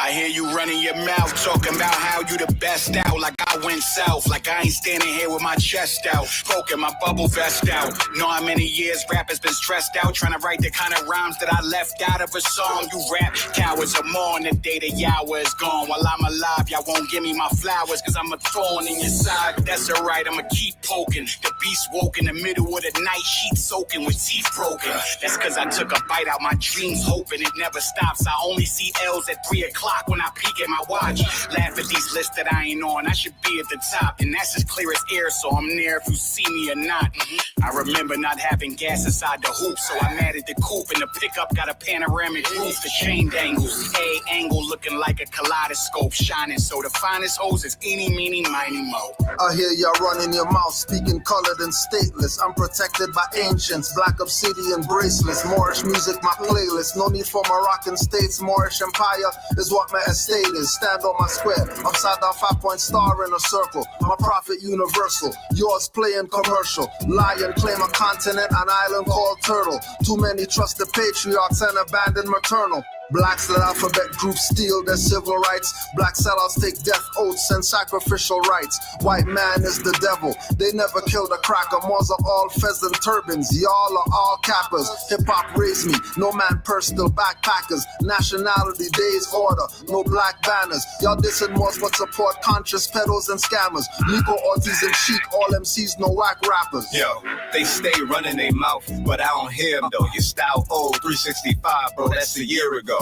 I hear you running your mouth, talking about how you the best out, like I went south, like I ain't standing here with my chest out, poking my bubble vest out. Know how many years rappers been stressed out, trying to write the kind of rhymes that I left out of a song. You rap cowards are more on the day that Yahweh is gone. While I'm alive, y'all won't give me my flowers, cause I'm a thorn in your side. That's alright, I'ma keep poking. The beast woke in the middle of the night, sheet soaking with teeth broken. That's cause I took a bite out my dreams, hoping it never stops. I only see L's at 3 o'clock when I peek at my watch. Laugh at these lists that I ain't on, I should be at the top. And that's as clear as air, so I'm there if you see me or not. I remember not having gas inside the hoop, so I added the coupe, and the pickup got a panoramic roof. The chain dangles, A angle looking like a kaleidoscope, shining so the finest hoes is eeny, meeny, miny, mo. I hear y'all running your mouth, speaking colored and stateless. I'm protected by ancients, black obsidian bracelets. Moorish music, my playlist. No need for Moroccan states. Moorish empire is what my estate is. Stand on my square, upside down 5-point star in a circle. My prophet universal, yours playing commercial. Lie and claim a continent, an island called Turtle. Too many trust the patriarchs and abandon maternal. Blacks let alphabet groups steal their civil rights. Black sellouts take death oaths and sacrificial rites. White man is the devil. They never killed a cracker. Moors are all pheasant turbans. Y'all are all cappers. Hip-hop raised me. No man purse, still backpackers. Nationality, days order. No black banners. Y'all dissing Moors but support conscious peddles and scammers. Nico, Ortiz, and Chic. All MCs, no whack rappers. Yo, they stay running their mouth, but I don't hear them though. Your style old, 365, bro, that's a year ago.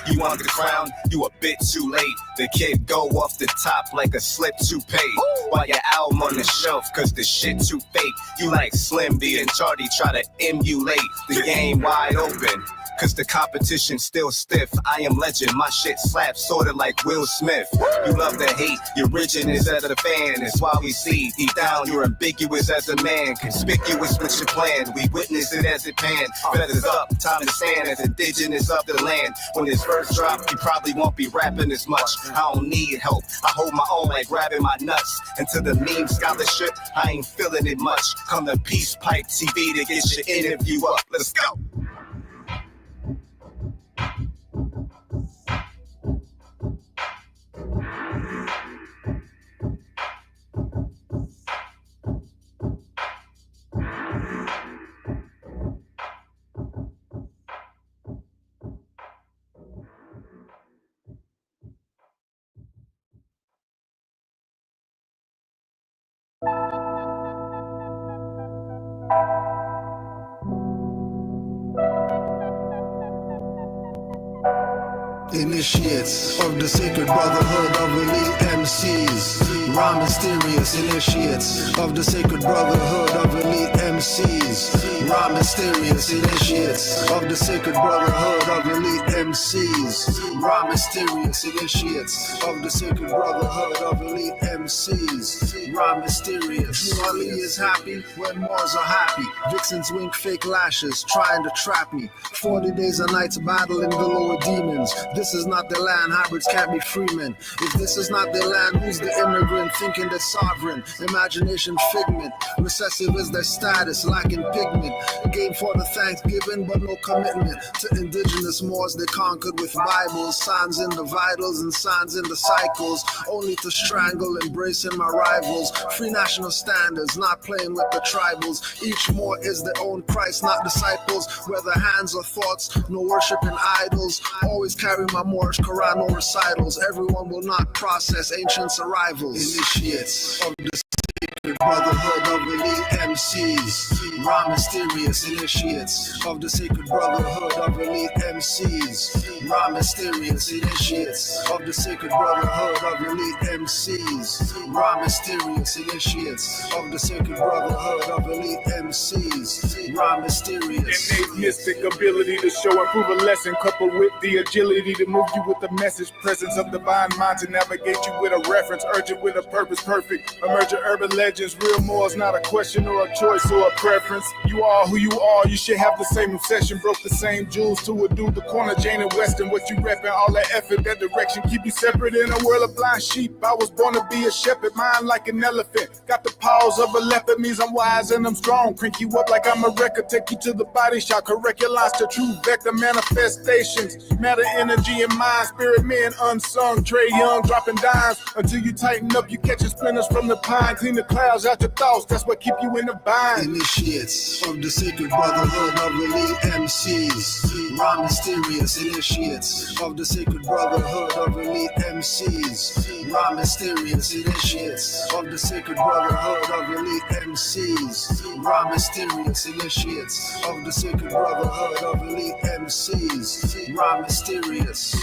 You want the crown? You a bit too late. The kid go off the top like a slip toupee. While your album on the shelf, cause the shit too fake. You like Slim B and Charlie try to emulate the game wide open. Cause the competition's still stiff. I am legend, my shit slaps sorta like Will Smith. You love to hate, your origin-is as a fan. It's why we see deep down you're ambiguous as a man. Conspicuous with your plan, we witness it as it pans. Feathers up, time to stand as indigenous of the land. When this verse drop, you probably won't be rapping as much. I don't need help, I hold my own like grabbing my nuts. And to the meme scholarship, I ain't feeling it much. Come to Peace Pipe TV to get your interview up. Let's go. Initiates of the sacred brotherhood of elite MCs. Raw mysterious initiates of the sacred brotherhood of elite MCs. Raw mysterious initiates of the sacred brotherhood of elite MCs. Raw mysterious initiates of the sacred brotherhood of elite MCs. Raw mysterious. Ali is happy when Moors are happy. Vixens wink fake lashes trying to trap me. 40 days and nights battling the lower demons. This is not their land, hybrids can't be free men. If this is not their land, who's the immigrant thinking they're sovereign? Imagination figment, recessive is their status, lacking pigment. Game for the Thanksgiving, but no commitment to indigenous Moors they conquered with Bibles, signs in the vitals and signs in the cycles, only to strangle, embracing my rivals. Free national standards, not playing with the tribals. Each Moor is their own Christ, not disciples. Whether hands or thoughts, no worshiping idols. Always carry my Moorish Quran, no recitals. Everyone will not process ancients' arrivals. Initiates of the sacred brotherhood of elite MCs. Raw mysterious initiates of the sacred brotherhood of elite MCs. Raw mysterious initiates of the sacred brotherhood of elite MCs. Raw mysterious initiates of the sacred brotherhood of elite MCs. Raw mysterious. Innate mystic ability to show and prove a lesson, coupled with the agility to move you with the message. Presence of divine mind to navigate you with a reference, urgent with a purpose, perfect. Emergent urban legends, real Moors, not a question or a choice or a preference. difference. You are who you are, you should have the same obsession. Broke the same jewels to a dude, the corner, Jane and Western. What you reppin', all that effort, that direction, keep you separate in a world of blind sheep. I was born to be a shepherd, mind like an elephant. Got the paws of a leopard, means I'm wise and I'm strong. Crank you up like I'm a record, take you to the body shop. Correct your lines to true vector manifestations. Matter, energy, and mind, spirit men unsung. Trey Young dropping dimes. Until you tighten up, you catching splinters from the pine. Clean the clouds out your thoughts, that's what keep you in the bind. Initiates of the sacred brotherhood of elite MCs. Raw mysterious initiates of the sacred brotherhood of elite MCs. Raw mysterious initiates of the sacred brotherhood of elite MCs. Raw mysterious initiates of the sacred brotherhood of elite MCs. Raw mysterious.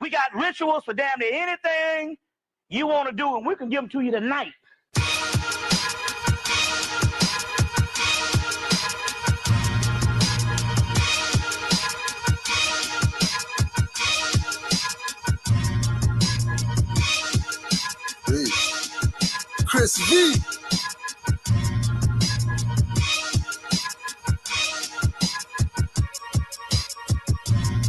We got rituals for damn near anything you want to do, and we can give them to you tonight. Chris V.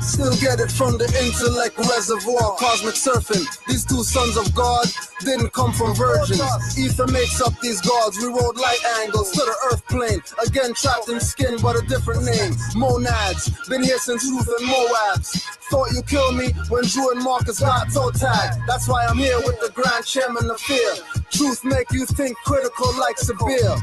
Still get it from the intellect reservoir, cosmic surfing. These two sons of God didn't come from virgins. Ether makes up these gods. We rode light angles to the earth plane. Again trapped in skin, but a different name. Monads, been here since Ruth and Moabs. Thought you killed me when Drew and Marcus got toe tagged. That's why I'm here with the Grand Chairman of Fear. Truth make you think critical like Sabir.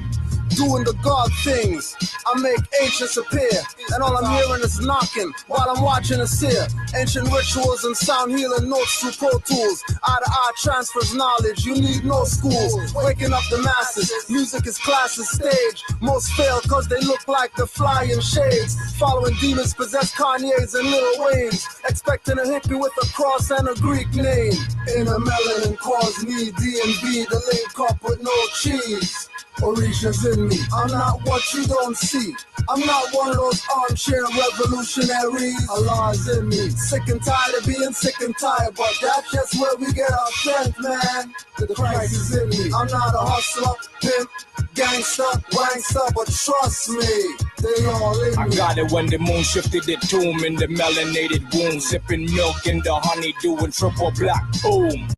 Doing the God things, I make ancients appear, and all I'm hearing is knocking while I'm watching a seer. Ancient rituals and sound healing notes through Pro Tools. Eye to eye transfers knowledge, you need no schools. Waking up the masses, music is classes stage. Most fail cause they look like the flying shades. Following demons possess Kanye's and Lil Wayne's. Expecting a hippie with a cross and a Greek name. Inner melanin cause me D&B to link up with no cheese. Orisha's in me, I'm not what you don't see. I'm not one of those armchair revolutionaries. Allah's in me, sick and tired of being sick and tired, but that's just where we get our strength, man. The Christ is in me. I'm not a hustler, pimp, gangster, wankster, but trust me, they all in me. I got it when the moon shifted the tomb in the melanated womb, sipping milk in the honey, doing triple black, boom.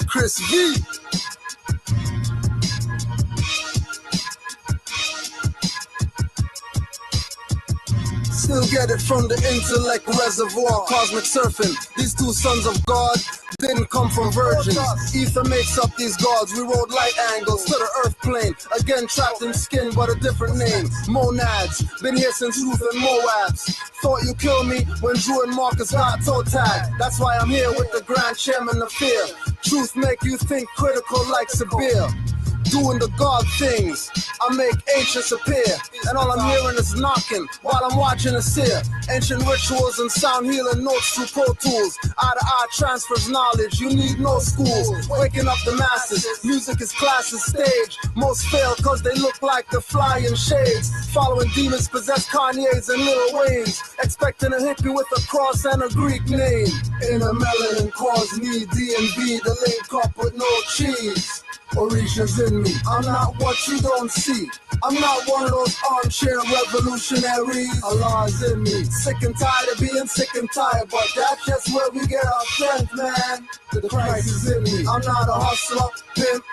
Chris V. Still get it from the intellect reservoir, cosmic surfing. These two sons of God didn't come from virgins. Ether makes up these gods. We rode light angles to the earth plane. Again trapped in skin, but a different name. Monads, been here since Ruth and Moabs. Thought you killed me when Drew and Marcus got toe tagged. That's why I'm here with the Grand Chairman of Fear. Truth make you think critical like Sabir. Doing the God things, I make ancients appear, and all I'm hearing is knocking while I'm watching a seer. Ancient rituals and sound healing notes through Pro Tools. Eye to eye transfers knowledge, you need no schools. Waking up the masses, music is classes stage. Most fail cause they look like the flying shades. Following demons possess Kanye's and Lil Wayne's. Expecting a hippie with a cross and a Greek name. Inner melanin cause me D&B to link up with no cheese. Orisha's in me, I'm not what you don't see. I'm not one of those armchair revolutionaries. Allah's in me, sick and tired of being sick and tired, but that's just where we get our strength, man. The Christ is in me. I'm not a hustler, pimp,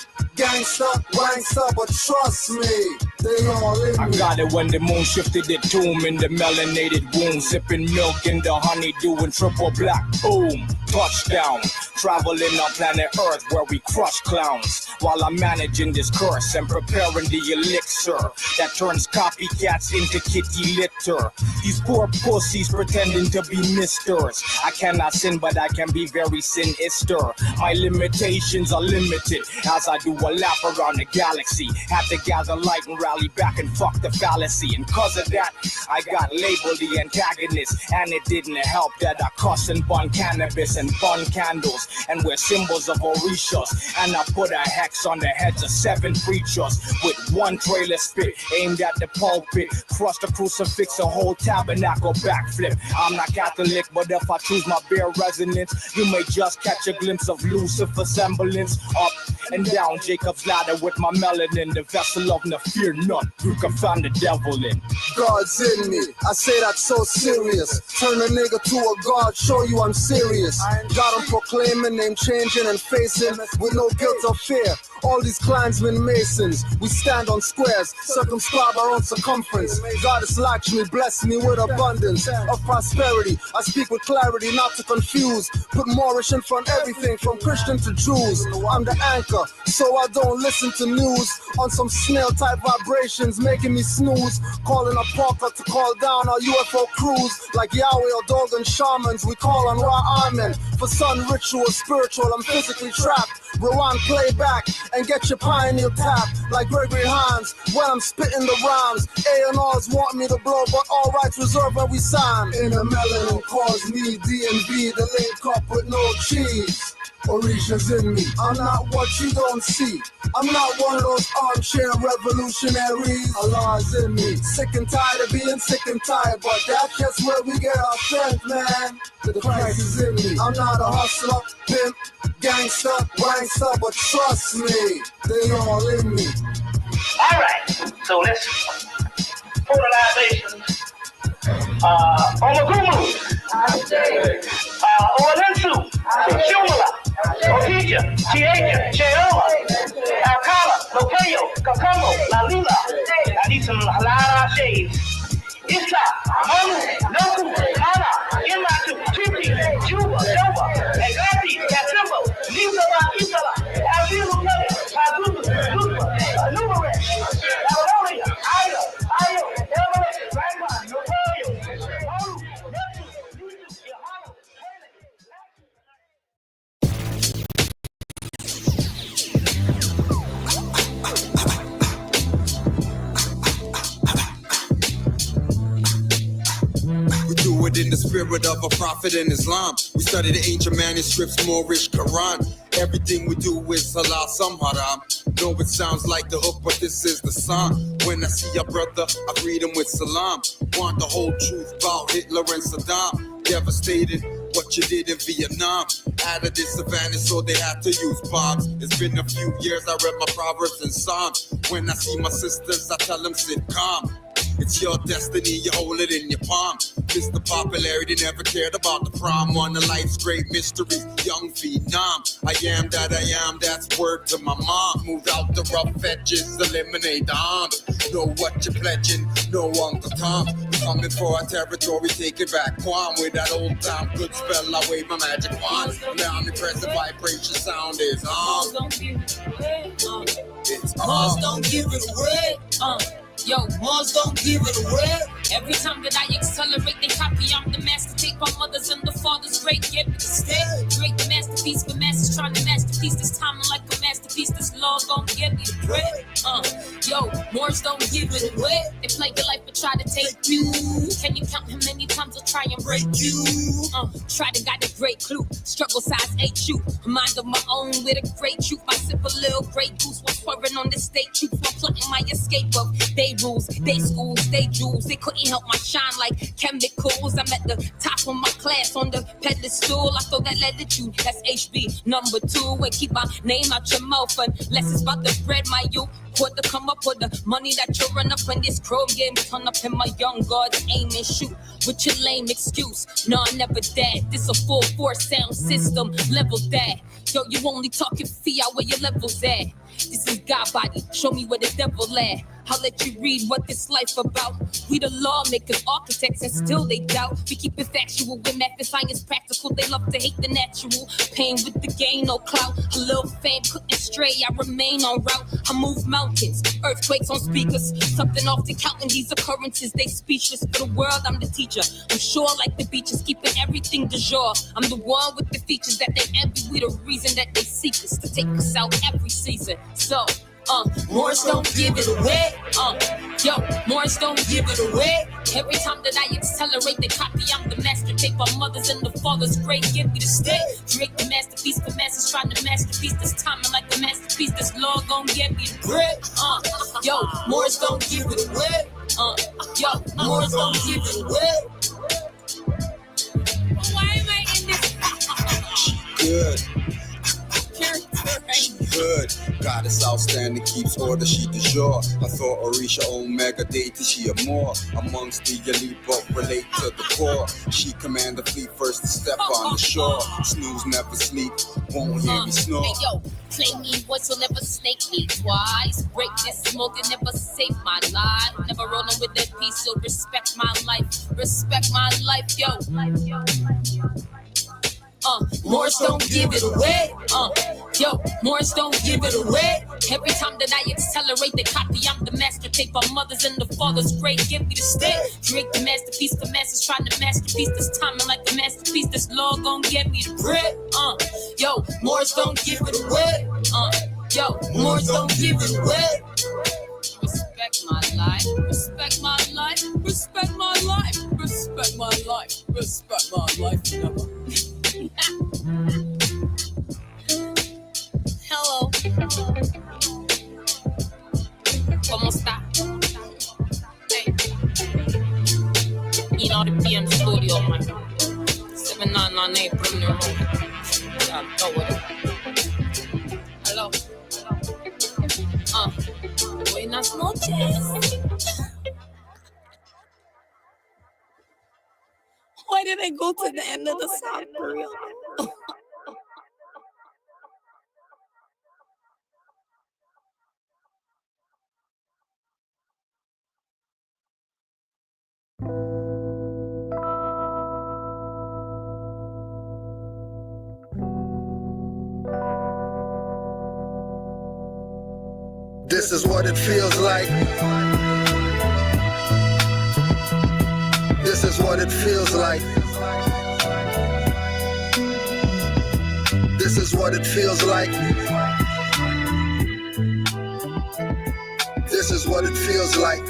gangster, wankster, but trust me, they all in me. I got it when the moon shifted the tomb in the melanated womb, sipping milk in the honey, doing triple black. Boom, touchdown, traveling on planet Earth where we crush clowns, while I'm managing this curse and preparing the elixir that turns copycats into kitty litter. These poor pussies pretending to be misters. I cannot sin, but I can be very sinister. My limitations are limited as I do a lap around the galaxy. Had to gather light and rally back and fuck the fallacy. And cause of that, I got labeled the antagonist. And it didn't help that I cuss and bun cannabis and bun candles and wear symbols of Orishas. And I put a hex on the heads of 7 preachers with 1 trailer spit aimed at the pulpit. Crush the crucifix, a whole tabernacle backflip. I'm not Catholic, but if I choose my bare resonance, you may just catch a glimpse of Lucifer's semblance. Up and down Jacob's ladder with my melanin, the vessel of no fear none. You can find the devil in. God's in me, I say that so serious. Turn a nigga to a god, show you I'm serious. Got him proclaiming, name changing and facing with no guilt or fear. All these clansmen masons, we stand on squares, circumscribe our own circumference. Goddess Lakshmi bless me with abundance of prosperity. I speak with clarity, not to confuse. Put Moorish in front everything from Christian to Jews. I'm the anchor, so I don't listen to news on some snail type vibrations, making me snooze. Calling a Parker to call down our UFO crews. Like Yahweh or Dogon shamans, we call on Ra Amen. For sun ritual, spiritual, I'm physically trapped. Rewind, playback, and get your pineal tap like Gregory Hines when I'm spitting the rhymes. A&Rs want me to blow, but all rights reserved when we sign. In a melanin calls me D&B, the link up with no cheese. Orisha's in me, I'm not what you don't see. I'm not one of those armchair revolutionaries. Allah's in me, sick and tired of being sick and tired, but that's just where we get our strength, man. The Christ is in me, I'm not a hustler, pimp, gangster, wankster, but trust me, they all in me. Alright, so let's pour the libations. Omagumu, Olensu, Shumala, Okija, Chiaja, Cheola, Alcala, Lopeyo, Kakambo, Lalula. I need some halala shades. Isa, Manu, Noku, Hana, Imatu, Tuti, Juba, Doba, Agati, Katimbo, Nisala, Isala, Avilu, Pazuzu, Zuba, Numerex, Aloria, Ayo, Everett, Rangman, Nopeyo, Olu, Neptu, Yusu, Yohana, Do it in the spirit of a prophet in Islam. We study the ancient manuscripts, Moorish, Quran. Everything we do is halal, some haram. Know it sounds like the hook, but this is the song. When I see a brother, I greet him with salam. Want the whole truth about Hitler and Saddam. Devastated what you did in Vietnam. Out of the savannah, so they had to use bombs. It's been a few years, I read my Proverbs and Psalms. When I see my sisters, I tell them sit calm. It's your destiny, you hold it in your palm. Mr. Popularity never cared about the prom. One of life's great mysteries, young phenom. I am that I am, that's word to my mom. Moved out the rough edges, eliminate the arms. Know what you're pledging, no Uncle Tom. Coming for our territory, take it back. Quam with that old time good spell, I wave my magic wand. Now omnipresent vibration sound is on. It's on. Don't give it away. Yo, Mars don't give it away. Every time that I accelerate, they copy. I'm the master. Take my mother's and the father's great gift to stay. Great the masterpiece, but masters trying to masterpiece. This time I'm like a masterpiece. This law don't give me the bread. Yo, Mars don't give it away. They play your life but try to take you. Can you count how many times I'll try and break you? Try to got a great clue. Struggle size 8 you. Mind of my own with a great truth. I sip a little great goose while swerving on the state truth. While plotting my escape of they rules, they schools, they jewels. They couldn't help my shine like chemicals. I'm at the top of my class on the pedestal. I throw that letter at you, that's HB number 2. And keep my name out your mouth unless it's about the bread, my youth. Put to come up with the money that you run up in this chrome game. Turn up in my young guards, aim and shoot with your lame same excuse. Nah, never that. This a full force sound system. Level that. Yo, you only talking fiat where your level's at. This is God body. Show me where the devil at. I'll let you read what this life about. We the lawmakers, architects, and still they doubt. We keep it factual with math and science practical. They love to hate the natural. Pain with the gain, no clout. A little fame couldn't stray. I remain on route. I move mountains, earthquakes on speakers. Something often counting these occurrences. They speechless for the world. I'm the teacher. I'm sure like the beaches, keeping everything du jour. I'm the one with the features that they envy. We the reason that they seek us to take us out every season. So. Moors don't give it away. Yo, Moors don't give it away. Every time that I accelerate, they copy. I'm the master tape. Our mothers and the fathers great give me the state. Create the masterpiece. The masses trying to masterpiece. This time I'm like the masterpiece. This law gon' get me the bread. Yo, Moors don't give it away. Yo, Moors don't give it away. Why am I in this? Good. Good. Goddess outstanding, keeps order, she du jour. I thought Orisha Omega deity, she a Moor. Amongst the elite, but relate to the core. She command the fleet first to step on the shore. Snooze never sleep, won't hear me snore. Hey yo, play me once, you'll never snake me twice. Break this smoke and never save my life. Never rolling with that piece, so respect my life. Respect my life, yo. Moors don't give it away. Yo, Moors don't give it away. Every time that I accelerate, they copy. I'm the master tape. Our mothers and the fathers great give me the state. Drink the masterpiece. The masses trying to masterpiece. This time I'm like the masterpiece. This law gon' get me the bread. Yo, Moors don't give it away. Yo, Moors don't give it away. Respect my life. Respect my life. Respect my life. Respect my life. Respect my life. Never. Hello. ¿Cómo está? Hey. You know the PM studio, man. 7998 Premier Road. Yeah, go with it. Hello. Buenas noches. Why did I go to the end of the song for real? This is what it feels like. This is what it feels like. This is what it feels like. This is what it feels like.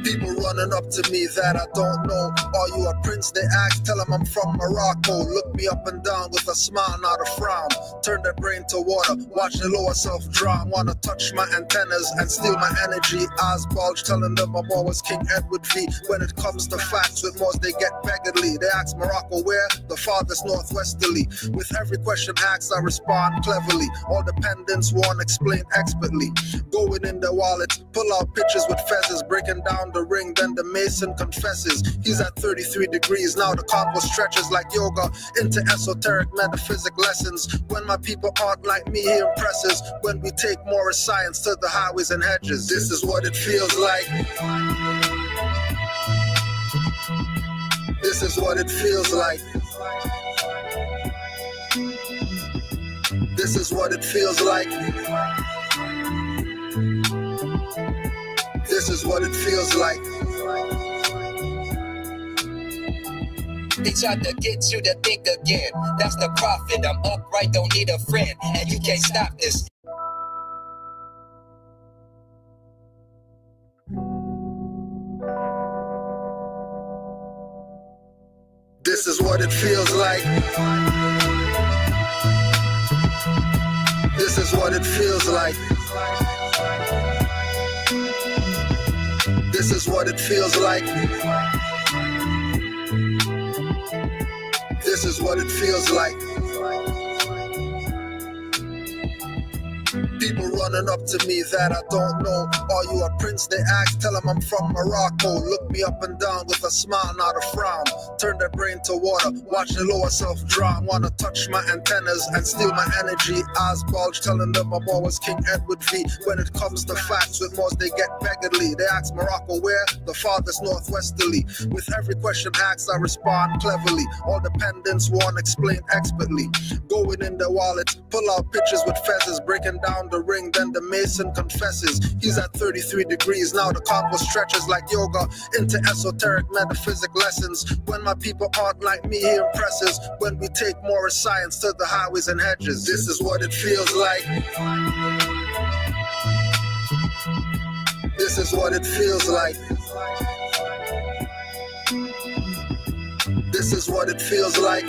People running up to me that I don't know. Are you a prince? They ask, tell them I'm from Morocco. Look me up and down with a smile, not a frown. Turn their brain to water, watch the lower self drown. Wanna touch my antennas and steal my energy. Eyes bulge, telling them I'm always King Edward V. When it comes to facts, with most they get beggarly. They ask Morocco where? The farthest northwesterly. With every question asked, I respond cleverly. All dependents won't explain expertly. Going in their wallets, pull out pictures with feathers, breaking down the ring, then the mason confesses. He's at 33 degrees, now the combo stretches like yoga into esoteric metaphysic lessons. When my people aren't like me, he impresses. When we take more science to the highways and hedges. This is what it feels like. This is what it feels like. This is what it feels like. This is what it feels like. They tried to get you to think again. That's the prophet. I'm upright, don't need a friend. And you can't stop this. This is what it feels like. This is what it feels like. This is what it feels like. This is what it feels like. People running up to me that I don't know. Are you a prince? They ask, tell them I'm from Morocco. Look me up and down with a smile, not a frown. Turn their brain to water, watch the lower self drown. Wanna touch my antennas and steal my energy. Eyes bulge, telling them I'm always King Edward V. When it comes to facts with Moors, they get beggarly. They ask Morocco where? The farthest northwesterly. With every question asked, I respond cleverly. All dependents won't explain expertly. Going in their wallets, pull out pictures with feathers, breaking down the ring, then the mason confesses. He's at 33 degrees, now the combo stretches like yoga into esoteric metaphysic lessons. When my people aren't like me, he impresses. When we take more science to the highways and hedges, this is what it feels like. This is what it feels like. This is what it feels like.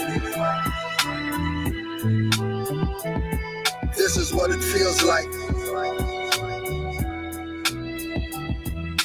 This is what it feels like.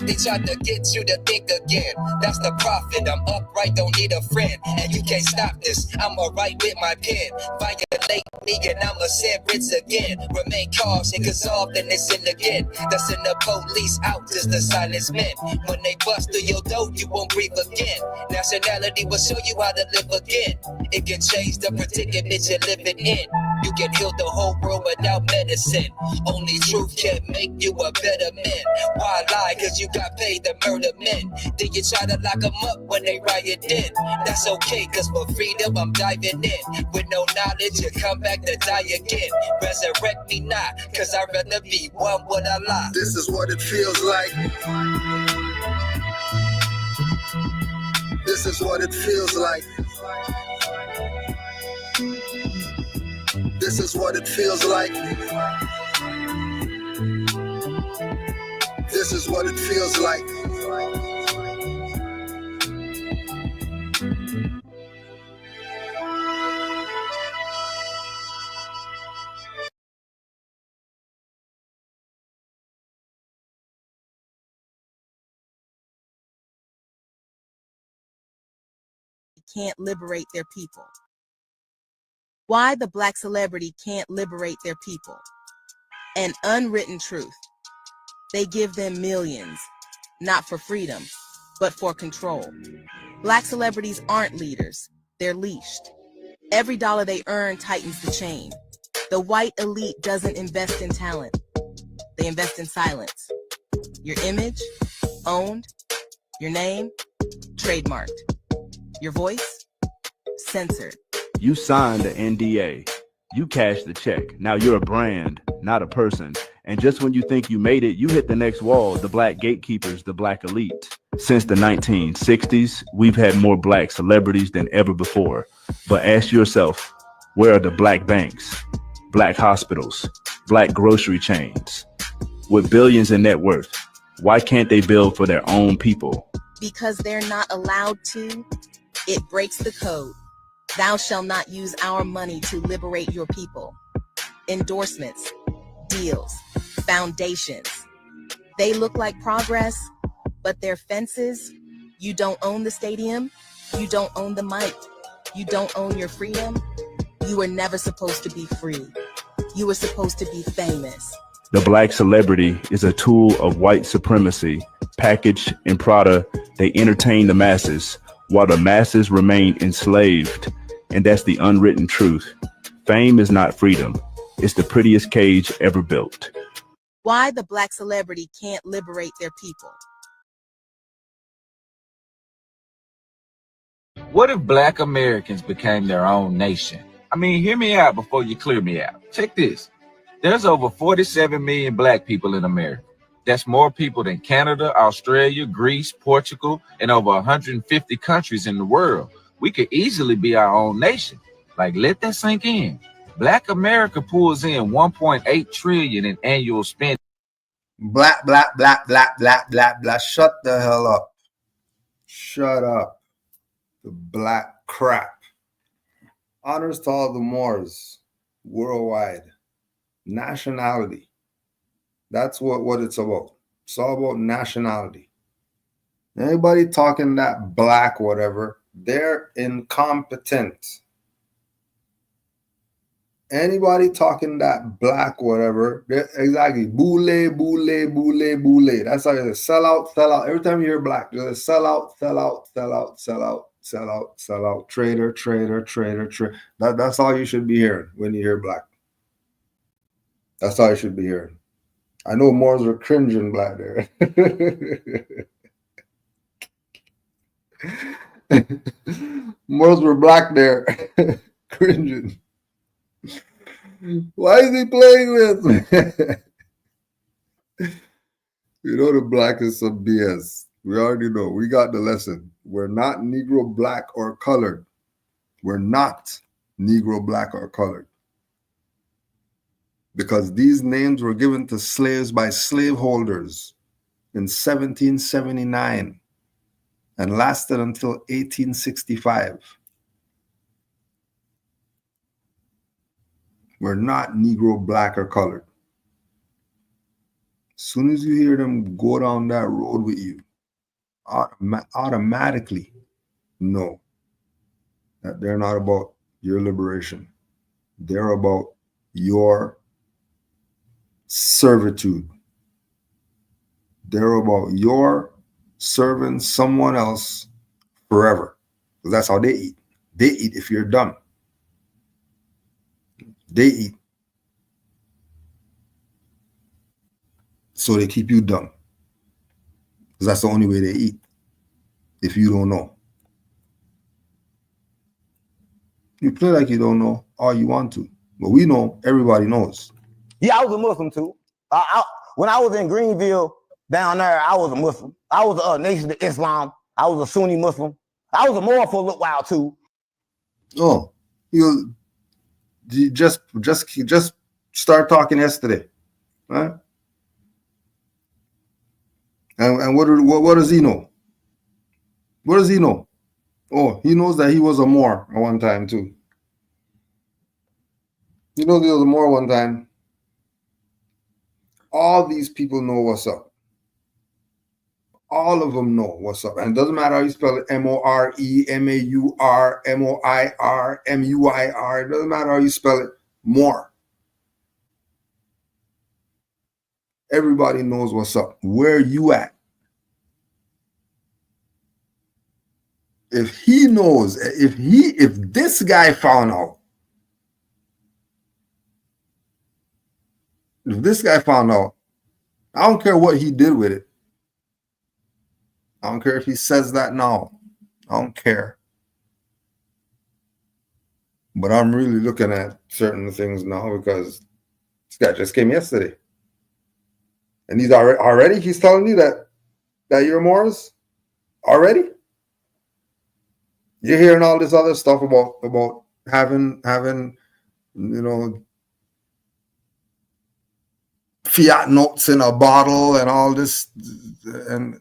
They tried to get you to think again. That's the profit. I'm upright, don't need a friend. And you can't stop this. I'ma write with my pen. Violate me and I'ma sentence again. Remain cautious, cause often they sin again. That's in the police out, just the silence men. When they bust through your door, you won't breathe again. Nationality will show you how to live again. It can change the predicament you're living in. You can heal the whole world without medicine. Only truth can make you a better man. Why lie? Cause you got paid to murder men. Then you try to lock them up when they riot in. That's okay, cause for freedom I'm diving in. With no knowledge you come back to die again. Resurrect me not, cause I'd rather be one with Allah. This is what it feels like. This is what it feels like. This is what it feels like. This is what it feels like. Can't liberate their people. Why the Black celebrity can't liberate their people. An unwritten truth. They give them millions, not for freedom, but for control. Black celebrities aren't leaders, they're leashed. Every dollar they earn tightens the chain. The white elite doesn't invest in talent, they invest in silence. Your image, owned. Your name, trademarked. Your voice, censored. You signed the NDA. You cashed the check. Now you're a brand, not a person. And just when you think you made it, you hit the next wall, the black gatekeepers, the black elite. Since the 1960s, we've had more black celebrities than ever before. But ask yourself, where are the black banks, black hospitals, black grocery chains? With billions in net worth, why can't they build for their own people? Because they're not allowed to. It breaks the code. Thou shalt not use our money to liberate your people. Endorsements, deals, foundations. They look like progress, but they're fences. You don't own the stadium. You don't own the mic. You don't own your freedom. You were never supposed to be free. You were supposed to be famous. The black celebrity is a tool of white supremacy. Packaged in Prada, they entertain the masses, while the masses remain enslaved. And that's the unwritten truth. Fame is not freedom. It's the prettiest cage ever built. Why the black celebrity can't liberate their people. What if black Americans became their own nation? I mean, hear me out before you clear me out. Check this. There's over 47 million black people in America. That's more people than Canada, Australia, Greece, Portugal, and over 150 countries in the world. We could easily be our own nation. Like, let that sink in. Black America pulls in 1.8 trillion in annual spending. Black. Shut the hell up. Shut up. The black crap. Honors to all the Moors worldwide. Nationality. That's what it's about. It's all about nationality. Anybody talking that black whatever, they're incompetent. Anybody talking that black whatever, exactly. Boule, boule, boule, boule. That's how it is. Sell out, sell out. Every time you hear black, just sell out, sell out, sell out, sell out, sell out, sell out. Trader, trader, trader, trader. That's all you should be hearing when you hear black. That's all you should be hearing. I know Moors were cringing black there. Moors were black there, cringing. Why is he playing with me? You know the black is some BS. We already know. We got the lesson. We're not Negro, black, or colored. We're not Negro, black, or colored. Because these names were given to slaves by slaveholders in 1779 and lasted until 1865. We're not Negro, black, or colored. As soon as you hear them go down that road with you, automatically know that they're not about your liberation. They're about your servitude. They're about your serving someone else forever. Because that's how they eat. They eat if you're dumb. They eat. So they keep you dumb. Because that's the only way they eat. If you don't know. You play like you don't know all you want to. But we know, everybody knows. Yeah, I was a Muslim too. When I was in Greenville, down there, I was a Muslim. I was a Nation of Islam. I was a Sunni Muslim. I was a Moor for a little while too. Oh, you just start talking yesterday, right? And what does he know? What does he know? Oh, he knows that he was a Moor at one time too. He knows he was a Moor one time. All these people know what's up. All of them know what's up. And it doesn't matter how you spell it, M-O-R-E, M-A-U-R, M-O-I-R, M-U-I-R. It doesn't matter how you spell it, Moor. Everybody knows what's up. Where you at? If he knows, if this guy found out, I don't care what he did with it. I don't care if he says that now. I don't care. But I'm really looking at certain things now because this guy just came yesterday. And he's already he's telling you that you're Moors? Already? You're hearing all this other stuff about having fiat notes in a bottle and all this, and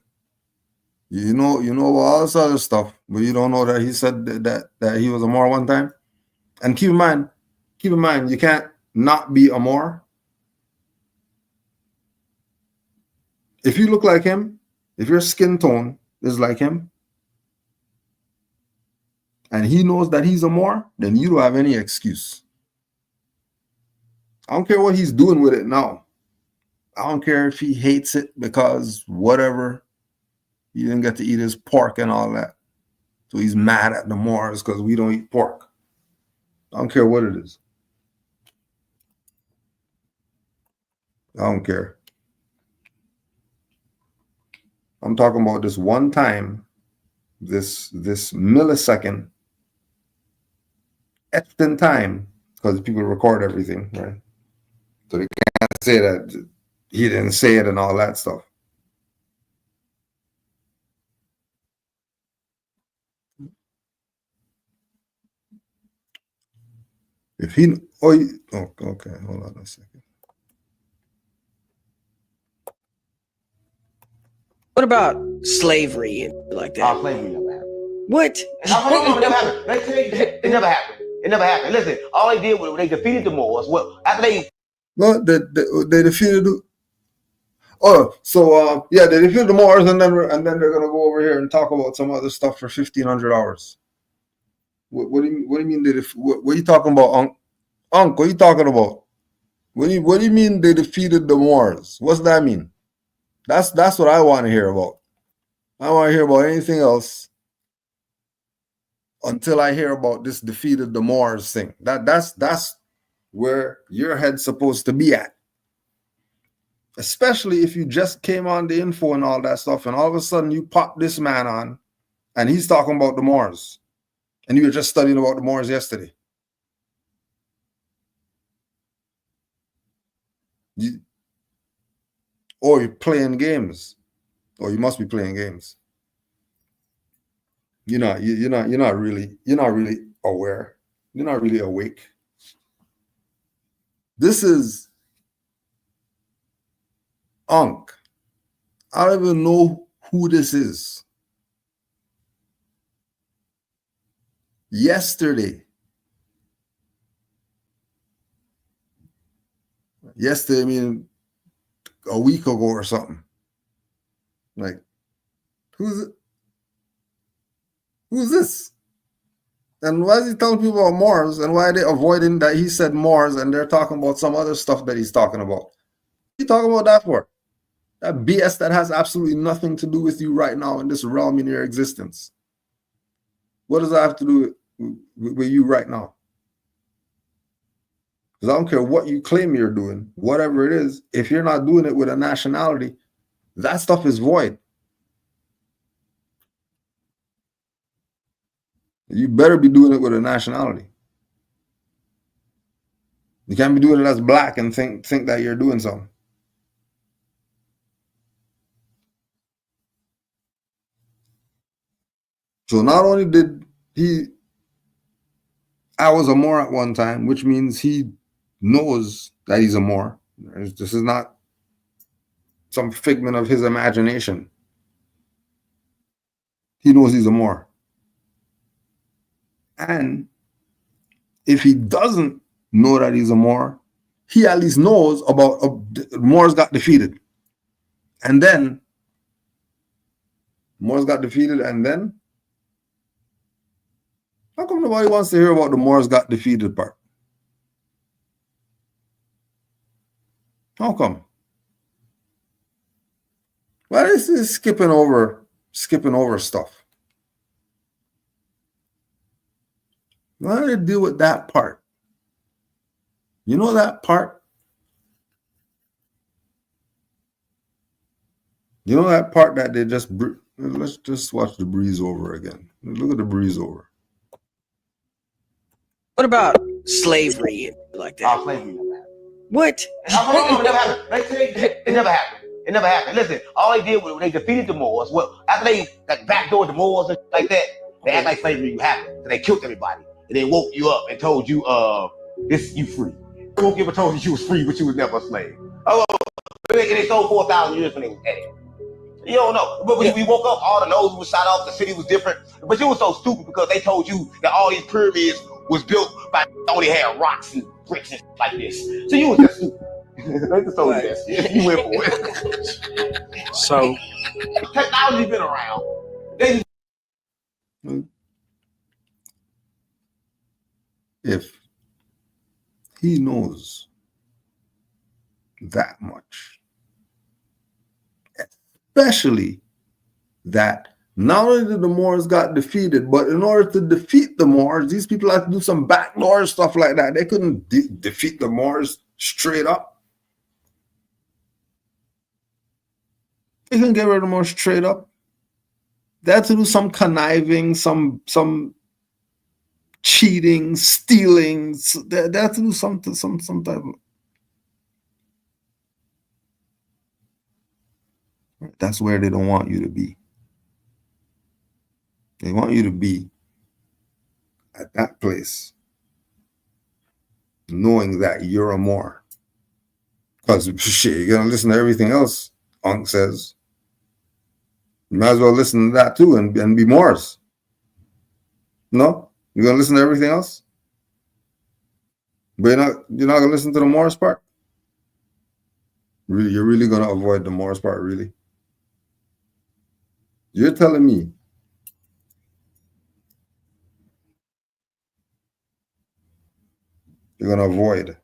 you know all this other stuff, but you don't know that he said that he was a Moor one time. And keep in mind, you can't not be a Moor. If you look like him, if your skin tone is like him, and he knows that he's a Moor, then you don't have any excuse. I don't care what he's doing with it now. I don't care if he hates it because whatever, he didn't get to eat his pork and all that. So he's mad at the Moors because we don't eat pork. I don't care what it is. I don't care. I'm talking about this one time, this millisecond, etched in time, because people record everything, right? So they can't say that he didn't say it and all that stuff. If he, okay, hold on a second. What about slavery and like that? Slavery never happened. What? It never happened. It never happened. It never happened. Listen, all they did was they defeated the Moors. Well, after they defeated. They defeated the Moors, and then they're gonna go over here and talk about some other stuff for 1,500 hours. What do you mean? What are you talking about, Uncle, what you talking about? What do you mean they defeated the Moors? What's that mean? That's what I want to hear about. I want to hear about anything else until I hear about this defeated the Moors thing. That's where your head's supposed to be at. Especially if you just came on the info and all that stuff, and all of a sudden you pop this man on, and he's talking about the Moors, and you were just studying about the Moors yesterday. Or you're playing games, or you must be playing games. You're not really aware. You're not really awake. This is Unc. I don't even know who this is. Yesterday, I mean a week ago or something. Like, who's this? And why is he telling people about Moors? And why are they avoiding that he said Moors and they're talking about some other stuff that he's talking about? What are you talking about that for? That BS that has absolutely nothing to do with you right now in this realm in your existence. What does that have to do with you right now? Because I don't care what you claim you're doing, whatever it is, if you're not doing it with a nationality, that stuff is void. You better be doing it with a nationality. You can't be doing it as black and think that you're doing something. So not only did I was a Moor at one time, which means he knows that he's a Moor. This is not some figment of his imagination. He knows he's a Moor. And if he doesn't know that he's a Moor, he at least knows about Moors got defeated. And then Moors got defeated, and then how come nobody wants to hear about the Moors got defeated part? How come? Why is this skipping over stuff? Why do they deal with that part? You know that part? You know that part that they just... Let's just watch the breeze over again. Look at the breeze over. What about slavery and like that? Slavery never happened. What? It never happened. It never happened. It never happened. Listen, all they did was they defeated the Moors. Well, after they like backdoored the Moors and like that, they act like slavery happened. So they killed everybody. And they woke you up and told you, this you free. They woke you up and told you was free, but you was never a slave. Oh, and they sold 4,000 years when they was dead. You don't know. But when we woke up, all the noses was shot off, the city was different. But you was so stupid because they told you that all these pyramids was built by only had rocks and bricks and like this. So you was just stupid. They just told you that shit. You went for it. So technology been around. If he knows that much, especially that not only did the Moors got defeated, but in order to defeat the Moors, these people had to do some backdoor stuff like that. They couldn't defeat the Moors straight up. They couldn't get rid of the Moors straight up. They had to do some conniving, some cheating, stealing. They had to do some type of... That's where they don't want you to be. They want you to be at that place, knowing that you're a Moor. Because shit, you're gonna listen to everything else Unc says. You might as well listen to that too and be Moors. No? You're gonna listen to everything else? But you're not gonna listen to the Moors part? Really, you're really gonna avoid the Moors part, really? You're telling me You're going to avoid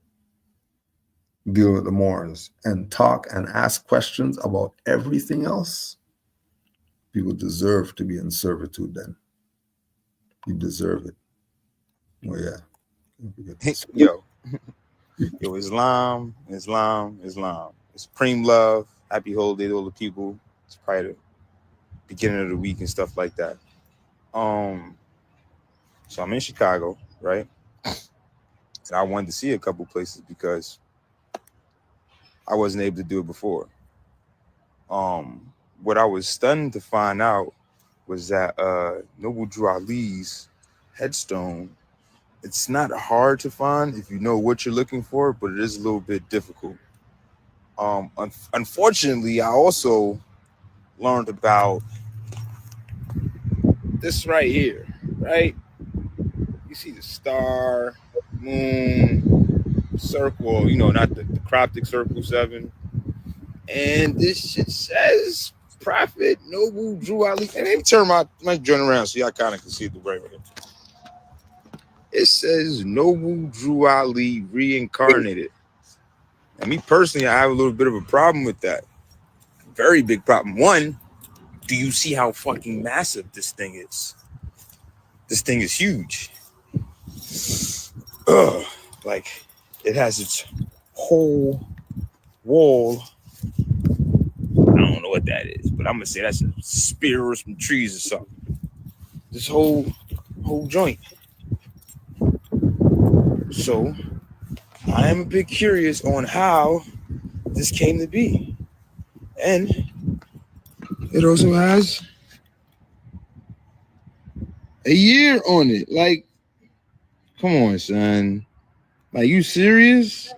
deal with the Moors and talk and ask questions about everything else. People deserve to be in servitude then. You deserve it. Oh, yeah. Yo, Islam. Supreme love. Happy holiday to all the people. It's probably the beginning of the week and stuff like that. So I'm in Chicago, right? And I wanted to see a couple places because I wasn't able to do it before. What I was stunned to find out was that Noble Drew Ali's headstone, it's not hard to find if you know what you're looking for, but it is a little bit difficult. Unfortunately, I also learned about this right here, right? You see the star, moon, circle, not the cryptic circle 7. And this shit says Prophet Noble Drew Ali. And let me turn my joint around so y'all kind of can see the right with it. It says Noble Drew Ali reincarnated. And me personally, I have a little bit of a problem with that. Very big problem. One, do you see how fucking massive this thing is? This thing is huge. Like, it has its whole wall. I don't know what that is, but I'm gonna say that's a spear or some trees or something. This whole joint. So I am a bit curious on how this came to be. And it also has a year on it. Like, come on, son. Like, you serious?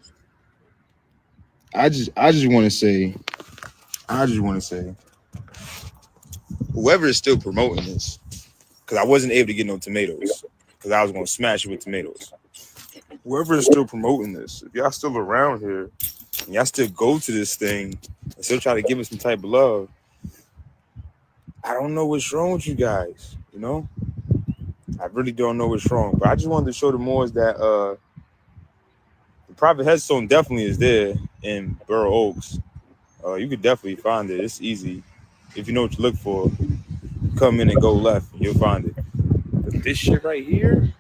I just want to say, whoever is still promoting this, because I wasn't able to get no tomatoes, because I was going to smash it with tomatoes. Whoever is still promoting this, if y'all still around here, and y'all still go to this thing, and still try to give it some type of love, I don't know what's wrong with you guys, I really don't know what's wrong, but I just wanted to show the Moors that the Prophet headstone definitely is there in Borough Oaks. You could definitely find it. It's easy. If you know what to look for, come in and go left, and you'll find it. But this shit right here,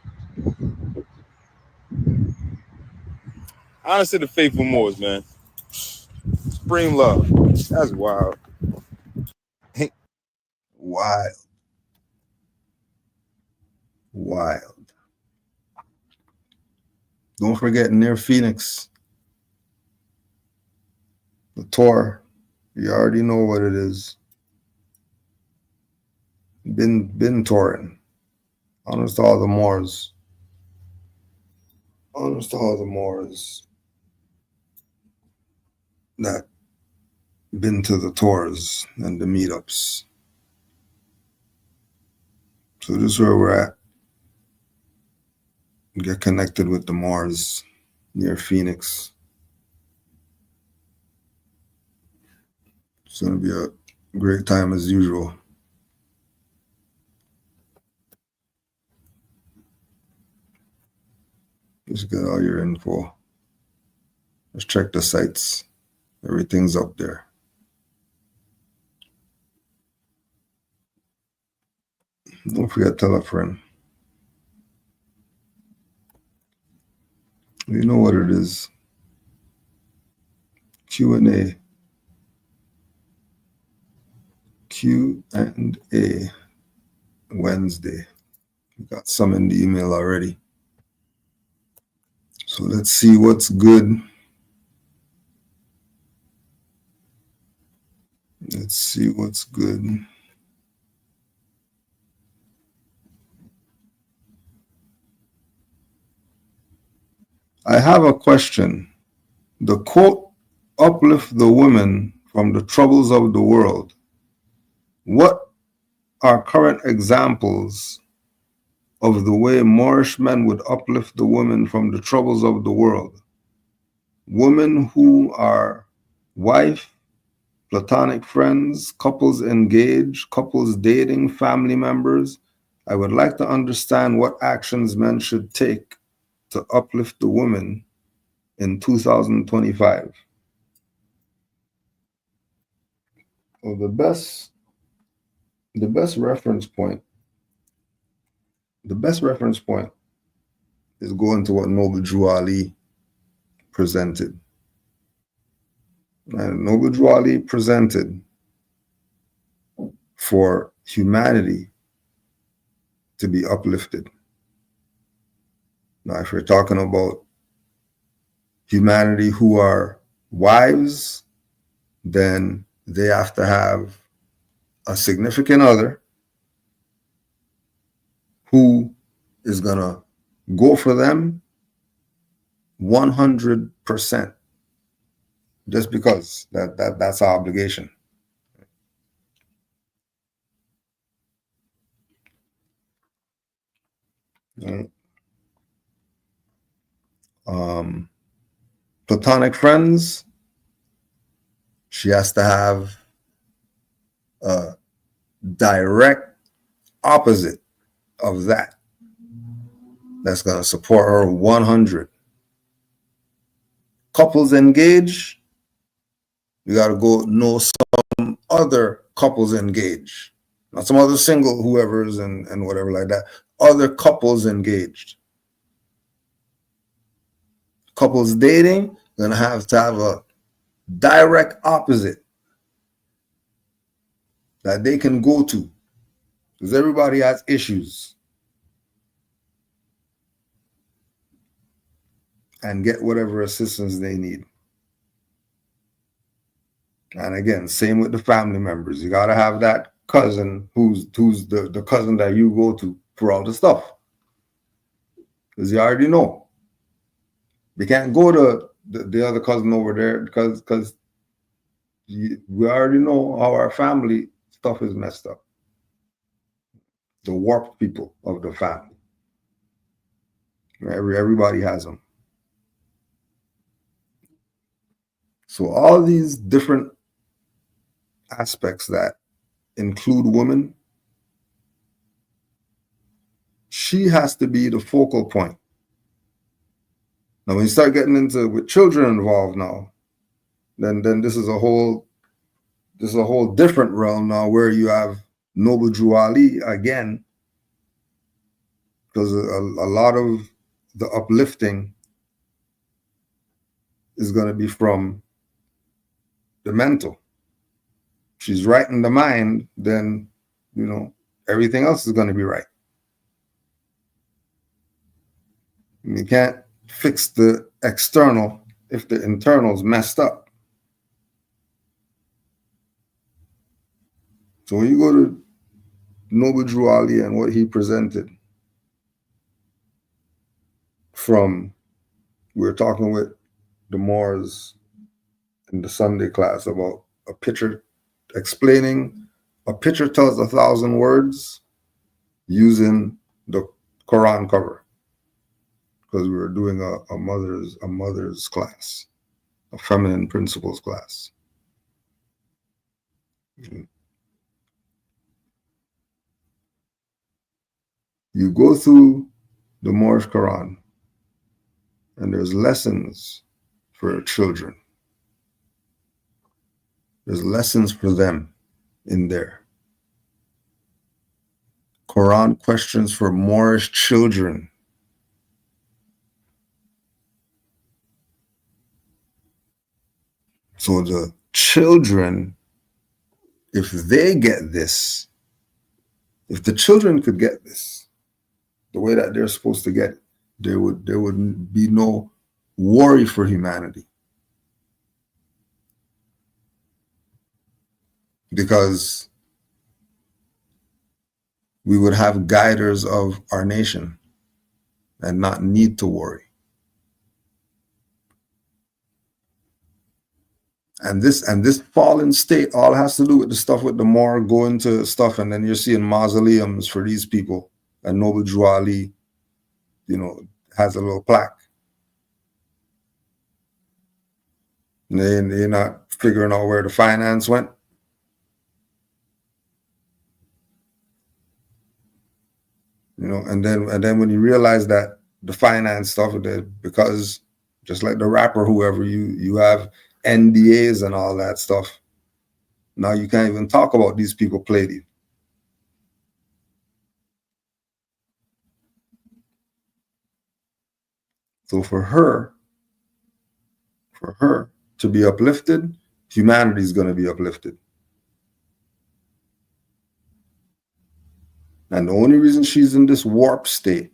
honestly, the faithful Moors, man. Supreme love. That's wild. Wild. Don't forget, near Phoenix, the tour. You already know what it is. Been touring. Honest to all the Moors. Honest to all the Moors that been to the tours and the meetups. So this is where we're at. Get connected with the Moors near Phoenix. It's going to be a great time as usual. Just get all your info. Just check the sites. Everything's up there. Don't forget, tell a friend. You know what it is. Q&A. Q&A Wednesday. We got some in the email already. So let's see what's good. Let's see what's good. I have a question. The quote, uplift the women from the troubles of the world. What are current examples of the way Moorish men would uplift the women from the troubles of the world? Women who are wife, platonic friends, couples engaged, couples dating, family members. I would like to understand what actions men should take to uplift the women in 2025? Well, the best reference point is going to what Noble Drew Ali presented. And Noble Drew Ali presented for humanity to be uplifted. Now, if you're talking about humanity who are wives, then they have to have a significant other who is going to go for them 100%, just because that's our obligation. Right? Platonic friends, she has to have a direct opposite of that. That's going to support her 100. Couples engaged, you got to go know some other couples engaged, not some other single whoever's and whatever like that. Other couples engaged. Couples dating, going to have a direct opposite that they can go to, because everybody has issues, and get whatever assistance they need. And again, same with the family members. You got to have that cousin who's the cousin that you go to for all the stuff, because you already know. You can't go to the other cousin over there because we already know how our family stuff is messed up. The warped people of the family. Everybody has them. So all these different aspects that include women, she has to be the focal point. Now, when you start getting into with children involved now, then this is a whole different realm now, where you have Noble Drew Ali again, because a lot of the uplifting is going to be from the mental. She's right in the mind, then everything else is going to be right. You can't fix the external if the internal's messed up. So when you go to Noble Drew Ali and what he presented from, we were talking with the Moors in the Sunday class about a picture, explaining a picture tells 1,000 words using the Quran cover, because we were doing a mother's class, a feminine principles class. You go through the Moorish Quran, and there's lessons for children. There's lessons for them in there. Quran questions for Moorish children. So the children, if they get this, if the children could get this the way that they're supposed to get it, there would be no worry for humanity. Because we would have guiders of our nation and not need to worry. And this fallen state all has to do with the stuff with the Moor going to stuff, and then you're seeing mausoleums for these people. And Noble Drew Ali, has a little plaque. And they're not figuring out where the finance went. And then when you realize that the finance stuff because just like the rapper, whoever you have NDAs and all that stuff. Now you can't even talk about these people played you. So for her to be uplifted, humanity is going to be uplifted. And the only reason she's in this warp state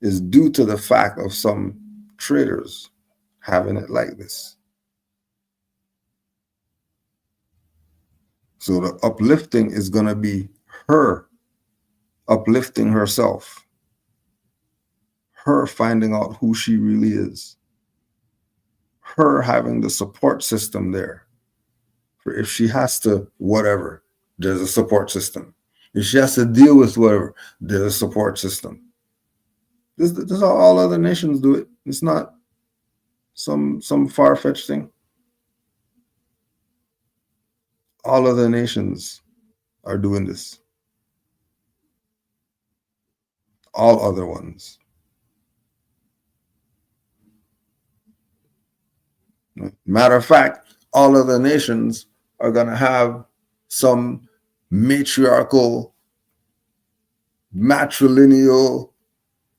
is due to the fact of some traders having it like this. So the uplifting is going to be her uplifting herself, her finding out who she really is, her having the support system there. For if she has to whatever, there's a support system. If she has to deal with whatever, there's a support system. This is how all other nations do it. It's not some far-fetched thing. All other nations are doing this. All other ones. Matter of fact, all other nations are going to have some matriarchal, matrilineal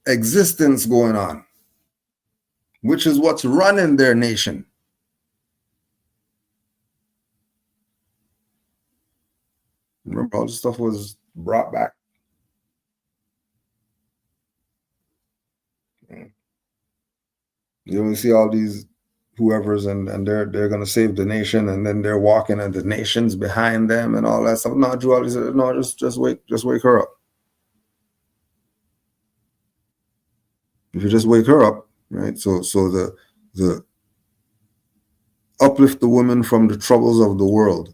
existence going on, which is what's running their nation. Remember, all this stuff was brought back. You only see all these whoever's and they're going to save the nation, and then they're walking and the nation's behind them and all that stuff. No, Juali said, no, just wake her up. If you just wake her up, right? So the uplift the woman from the troubles of the world,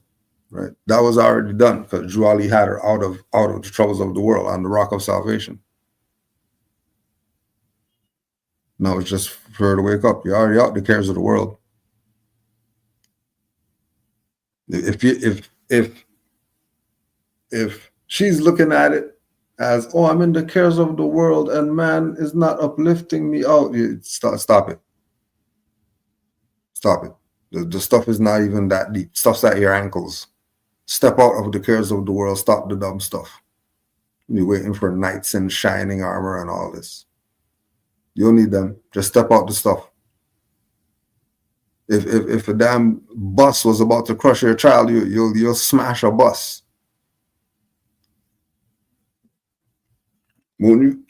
right? That was already done because Juali had her out of the troubles of the world on the rock of salvation. Now it's just for her to wake up. You're already out the cares of the world. If she's looking at it as, oh, I'm in the cares of the world and man is not uplifting me out, stop it. Stop it. The stuff is not even that deep. Stuff's at your ankles. Step out of the cares of the world. Stop the dumb stuff. You're waiting for knights in shining armor and all this. You don't need them. Just step out the stuff. If a damn bus was about to crush your child, you'll smash a bus. Won't you?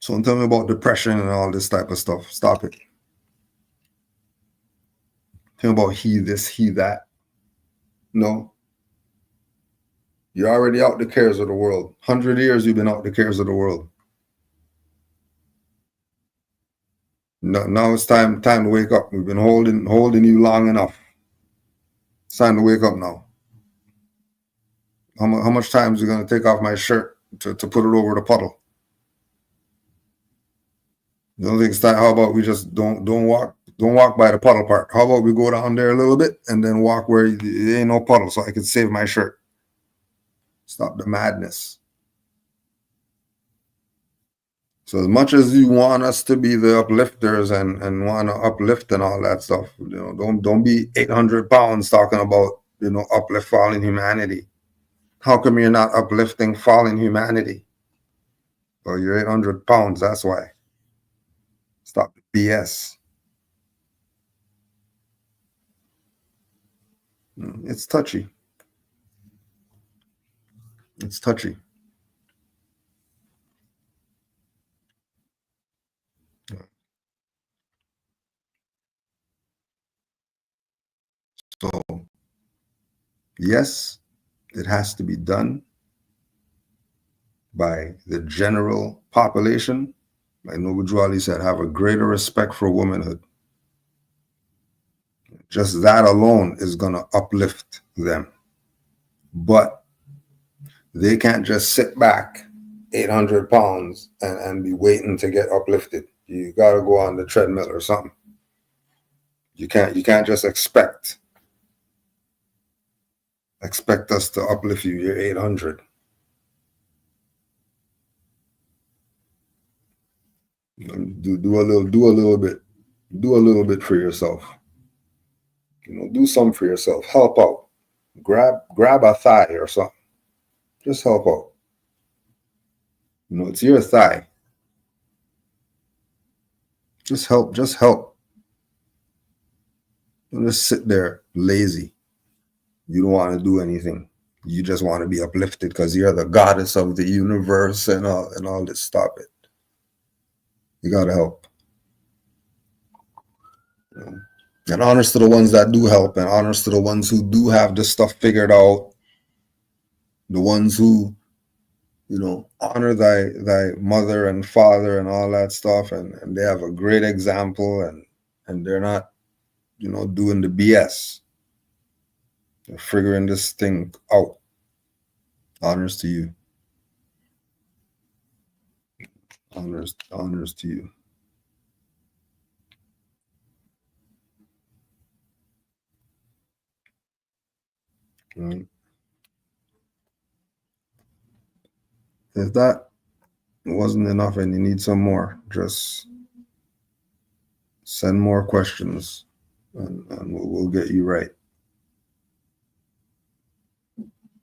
So don't tell me about depression and all this type of stuff. Stop it. Tell me about he this, he that. No. You're already out the cares of the world. 100 years you've been out the cares of the world. Now it's time to wake up. We've been holding you long enough. It's time to wake up now. How much time is it going to take off my shirt to put it over the puddle? You don't think it's time? How about we just don't walk by the puddle part? How about we go down there a little bit and then walk where there ain't no puddle so I can save my shirt? Stop the madness. So as much as you want us to be the uplifters and want to uplift and all that stuff, don't be 800 pounds talking about, uplift fallen humanity. How come you're not uplifting fallen humanity? Well, you're 800 pounds, that's why. Stop the BS. It's touchy. It's touchy. So, yes, it has to be done by the general population. Like Noble Juali said, have a greater respect for womanhood. Just that alone is going to uplift them. But they can't just sit back 800 pounds and be waiting to get uplifted. You got to go on the treadmill or something. You can't just expect us to uplift you. You're 800. Do a little bit for yourself. Do something for yourself. Help out. Grab a thigh or something. Just help out. It's your thigh. Just help. Don't just sit there lazy. You don't want to do anything. You just want to be uplifted because you're the goddess of the universe and all this. Stop it. You gotta help. And honors to the ones that do help, and honors to the ones who do have this stuff figured out. The ones who, honor thy mother and father and all that stuff, and they have a great example, and they're not, doing the BS. They're figuring this thing out. Honors to you. Honors to you. Right. If that wasn't enough and you need some more, just send more questions and we'll get you right.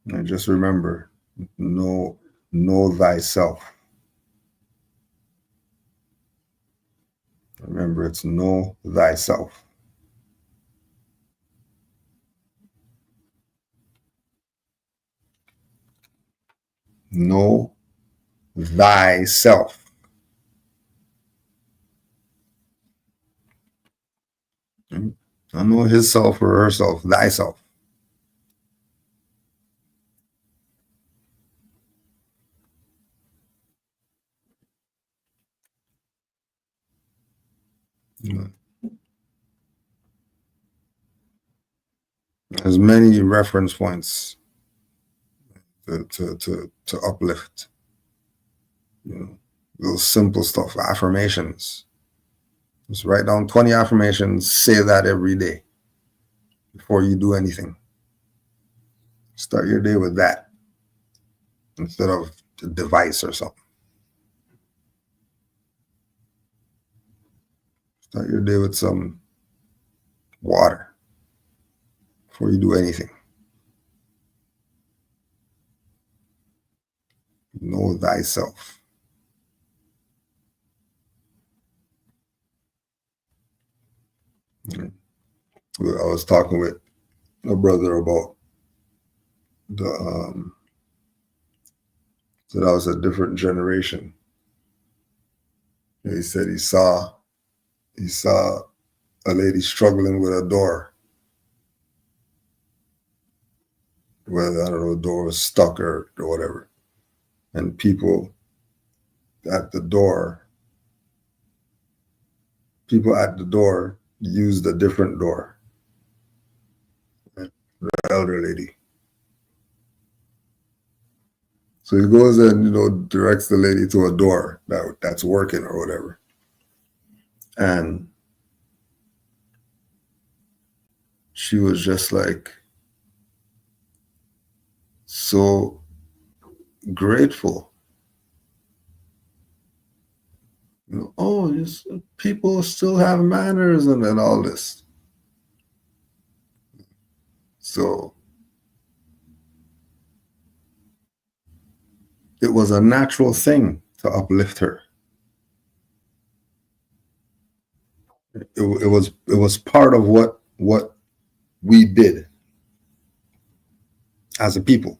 And just remember, know thyself. Remember, it's know thyself. Know thyself. I know his self or herself, thyself. There's many reference points to uplift. Those simple stuff, affirmations. Just write down 20 affirmations, say that every day before you do anything. Start your day with that instead of a device or something. Start your day with some water before you do anything. Know thyself. I was talking with a brother about so that was a different generation. He said he saw a lady struggling with a door. Whether, I don't know, the door was stuck or whatever. And people at the door used a different door. The elder lady. So he goes and, directs the lady to a door that's working or whatever. And she was just like so grateful. People still have manners and all this. So it was a natural thing to uplift her. It was part of what we did as a people.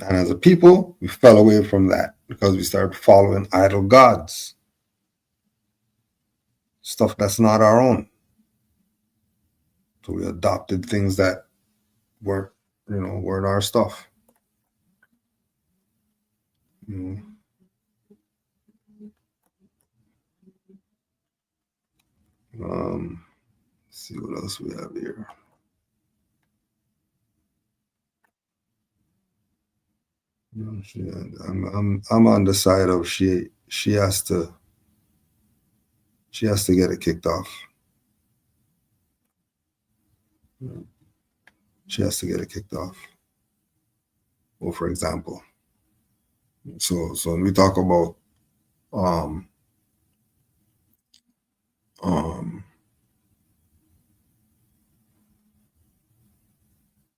And as a people, we fell away from that because we started following idol gods. Stuff that's not our own. So we adopted things that weren't our stuff. Let's see what else we have here. I'm on the side of she has to get it kicked off. She has to get it kicked off. Well, for example, So when we talk about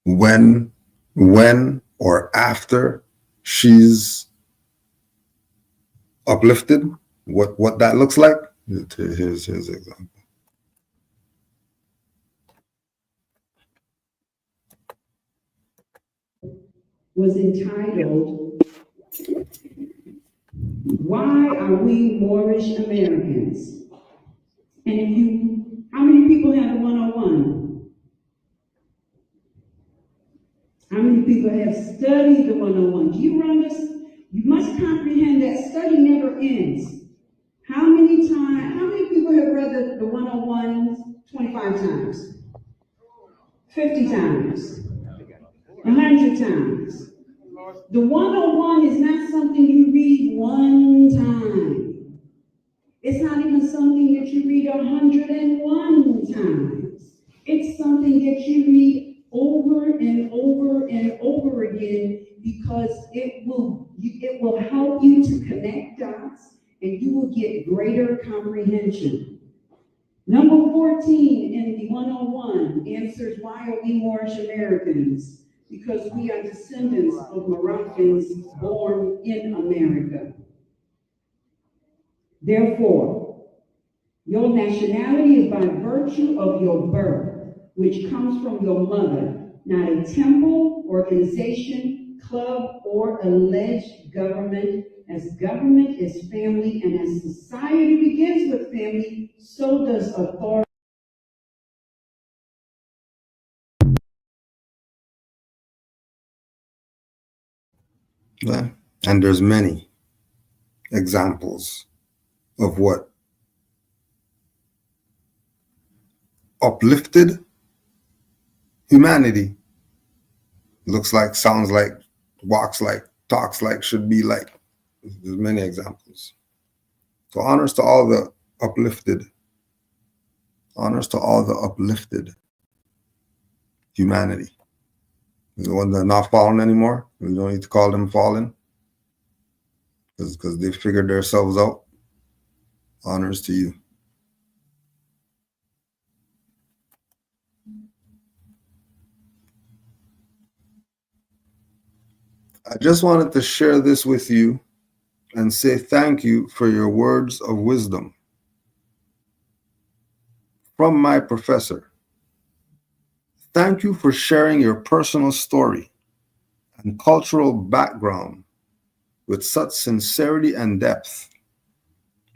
when or after she's uplifted, what that looks like. Here's example. Was entitled, "Why Are We Moorish Americans?" And how many people have a 101? How many people have studied the 101? Do you run this? You must comprehend that study never ends. How many people have read the 101 25 times? 50 times? 100 times? The 101 is not something you read one time. It's not even something that you read 101 times. It's something that you read over and over and over again because it will help you to connect dots and you will get greater comprehension. Number 14 in the 101 answers, why are we Moorish Americans? Because we are descendants of Moroccans born in America. Therefore, your nationality is by virtue of your birth, which comes from your mother, not a temple, organization, club, or alleged government. As government is family, and as society begins with family, so does authority. Yeah. And there's many examples of what uplifted humanity looks like, sounds like, walks like, talks like, should be like. There's many examples. So honors to all the uplifted. Honors to all the uplifted humanity. The ones that are not fallen anymore, we don't need to call them fallen because they figured themselves out. Honors to you. I just wanted to share this with you and say thank you for your words of wisdom. From my professor, thank you for sharing your personal story and cultural background with such sincerity and depth.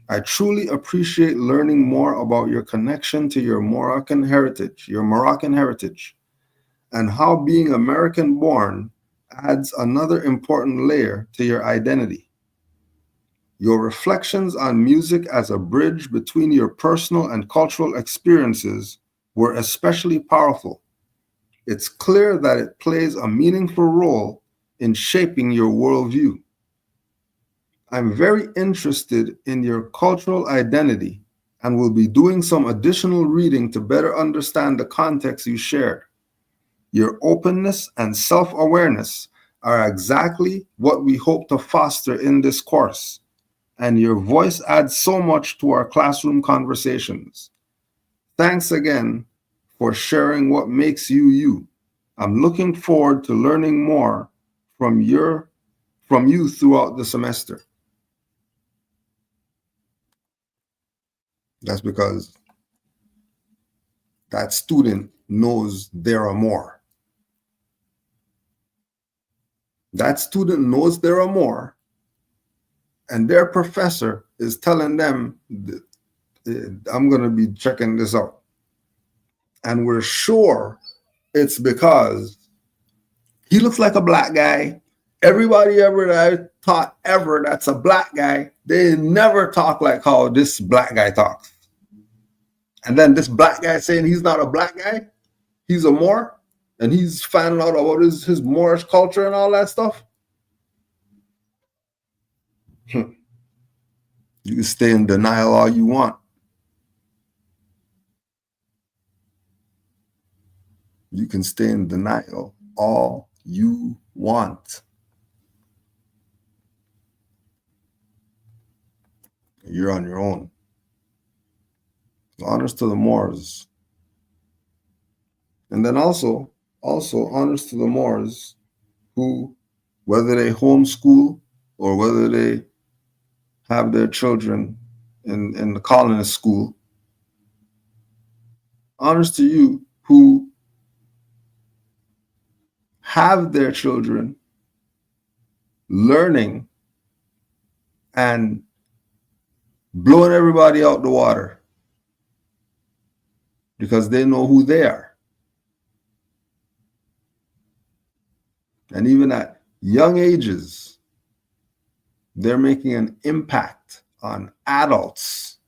I truly appreciate learning more about your connection to your Moroccan heritage, and how being American born adds another important layer to your identity. Your reflections on music as a bridge between your personal and cultural experiences were especially powerful. It's clear that it plays a meaningful role in shaping your worldview. I'm very interested in your cultural identity and will be doing some additional reading to better understand the context you shared. Your openness and self-awareness are exactly what we hope to foster in this course, and your voice adds so much to our classroom conversations. Thanks again for sharing what makes you you. I'm looking forward to learning more from you throughout the semester. That's because that student knows there are more. That student knows there are more, and their professor is telling them, I'm going to be checking this out. And we're sure it's because he looks like a black guy. Everybody ever that I taught ever that's a black guy, they never talk like how this black guy talks. And then this black guy saying he's not a black guy, he's a Moor, and he's finding out about his Moorish culture and all that stuff. You can stay in denial all you want. You can stay in denial all you want. You're on your own. Honors to the Moors. And then also honors to the Moors who, whether they homeschool or whether they have their children in the colonist school, honors to you who have their children learning and blowing everybody out the water because they know who they are. And even at young ages, they're making an impact on adults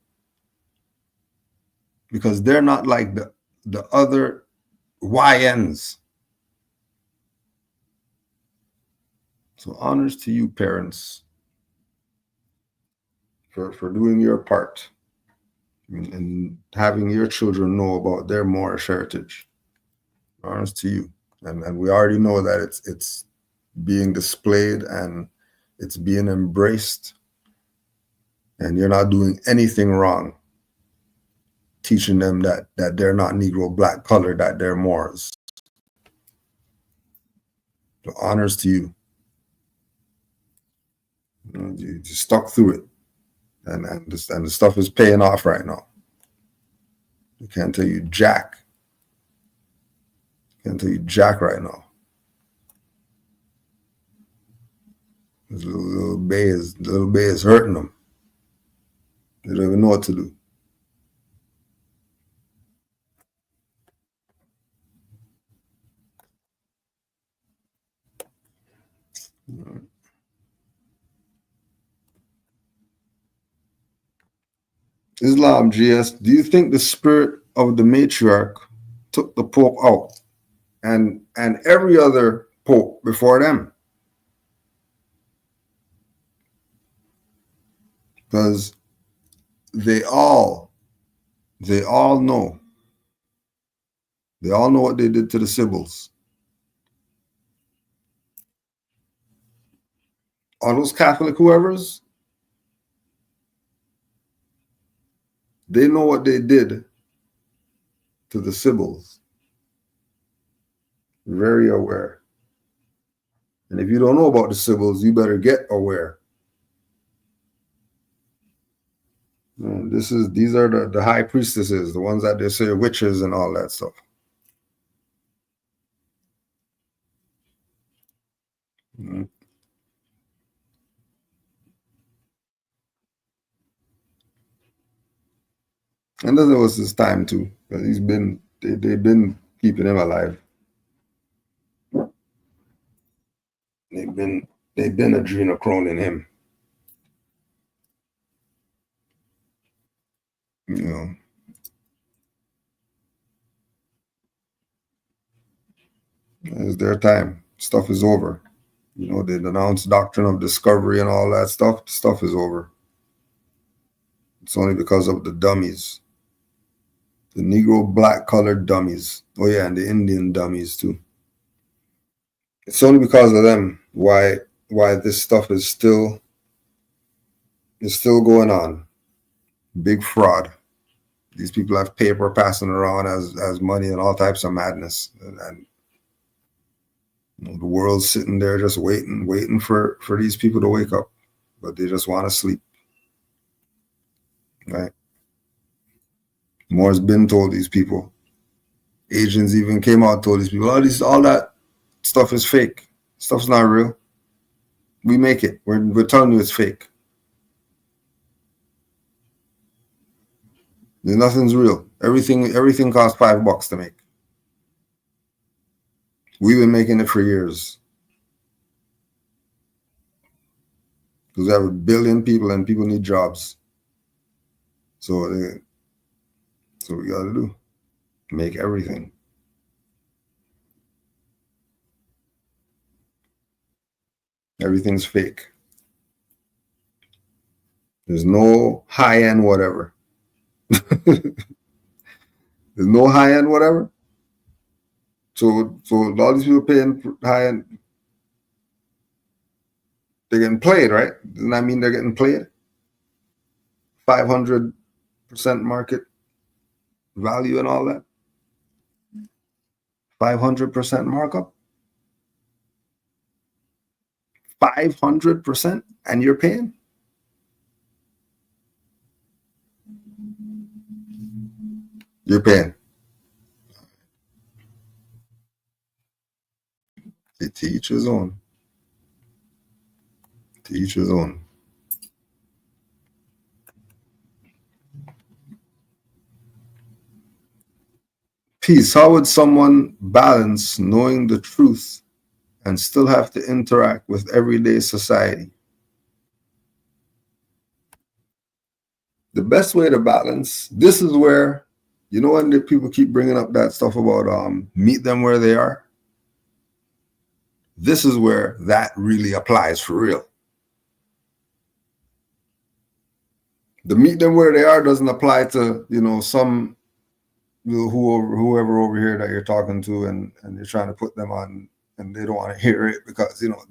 because they're not like the other YNs. So honors to you, parents, for doing your part and having your children know about their Moorish heritage. Honors to you. And we already know that it's being displayed and it's being embraced, and you're not doing anything wrong teaching them that they're not Negro, black, colored, that they're Moors. So honors to you. You just stuck through it, and the stuff is paying off right now. I can't tell you jack. Can't tell you jack right now. This little bay is hurting them. They don't even know what to do. Islam, GS, do you think the spirit of the matriarch took the Pope out and every other Pope before them? Because they all know. They all know what they did to the Sibyls. All those Catholic whoever's, they know what they did to the Sibyls. Very aware. And if you don't know about the Sibyls, you better get aware. These are the high priestesses, the ones that they say are witches and all that stuff. Mm-hmm. And then it was his time too, because they've been keeping him alive. They've been adrenochroming him. You know. It's their time. Stuff is over. You know, they announced doctrine of discovery and all that stuff. Stuff is over. It's only because of the dummies. The Negro black colored dummies. Oh yeah, and the Indian dummies too. It's only because of them why this stuff is still going on. Big fraud. These people have paper passing around as money and all types of madness. And you know, the world's sitting there just waiting for these people to wake up. But they just want to sleep. Right? Moore's been told these people. Agents even came out and told these people, all that stuff is fake. Stuff's not real. We make it. We're telling you it's fake. Nothing's real. Everything costs $5 to make. We've been making it for years. Because we have 1 billion people and people need jobs. So we gotta do. Make everything. Everything's fake. There's no high-end whatever. There's no high-end whatever. So all these people paying high-end, they're getting played, right? Doesn't that mean they're getting played? 500% market value and all that. 500% markup. 500%, and you're paying. You're paying. To each his own. To each his own. Peace. How would someone balance knowing the truth and still have to interact with everyday society? The best way to balance, this is where, you know, when the people keep bringing up that stuff about meet them where they are, this is where that really applies for real. The meet them where they are doesn't apply to, you know, some whoever over here that you're talking to and you're trying to put them on and they don't want to hear it because, you know,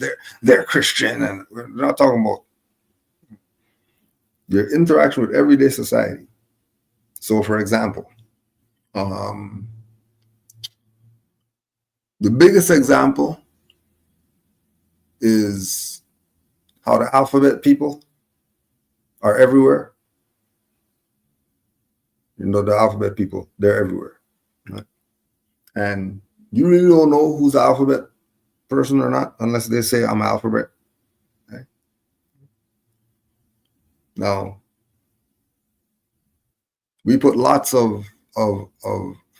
they're Christian, and we're not talking about your interaction with everyday society. So for example, the biggest example is how the alphabet people are everywhere. You know, the alphabet people, they're everywhere. Right? And you really don't know who's an alphabet person or not unless they say, I'm alphabet. Right? Now, we put lots of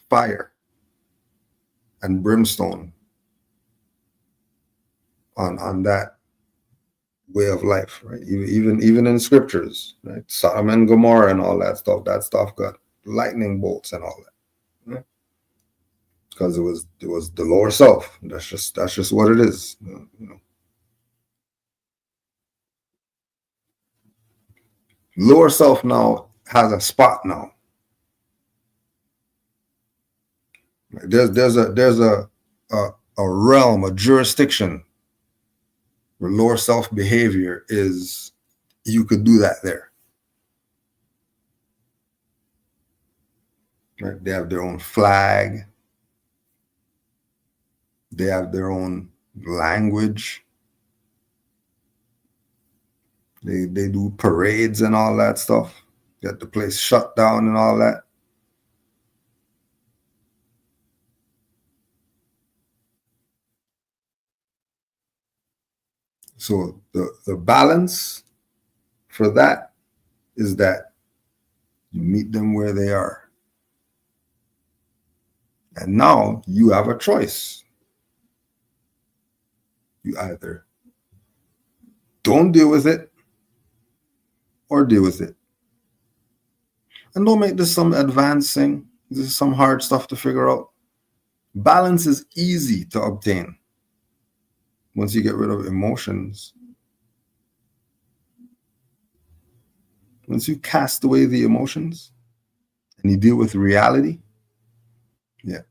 fire and brimstone on that way of life, right? Even in scriptures, right? Sodom and Gomorrah and all that stuff got lightning bolts and all that, right? Because it was the lower self. That's just what it is, you know. Lower self now has a spot now. There's a realm, a jurisdiction where lower self behavior is, you could do that there. Right? They have their own flag. They have their own language. They do parades and all that stuff. Get the place shut down and all that. So the balance for that is that you meet them where they are. And now you have a choice. You either don't deal with it or deal with it. And don't make this some advanced thing. This is some hard stuff to figure out. Balance is easy to obtain once you get rid of emotions. Once you cast away the emotions and you deal with reality, yeah.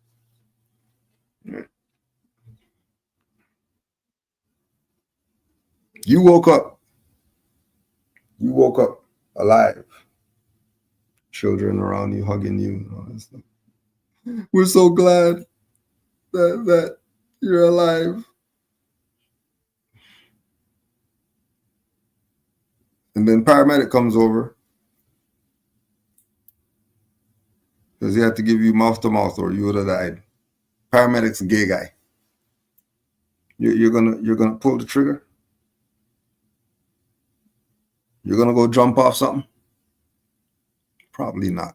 You woke up alive. Children around you hugging you and all that stuff. We're so glad that you're alive. And then paramedic comes over because he had to give you mouth to mouth or you would have died. Paramedic's a gay guy. You're gonna pull the trigger? You're gonna go jump off something? Probably not.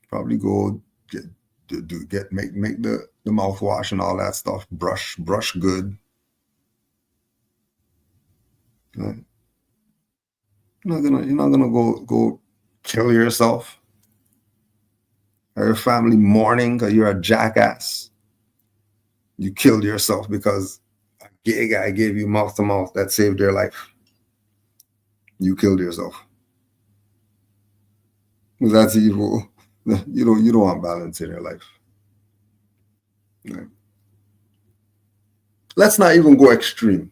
Probably go make the mouthwash and all that stuff. Brush good. Right? You're not gonna go kill yourself. Or your family mourning because you're a jackass. You killed yourself because a gay guy gave you mouth to mouth that saved their life. You killed yourself. That's evil. You don't want balance in your life. Right. Let's not even go extreme.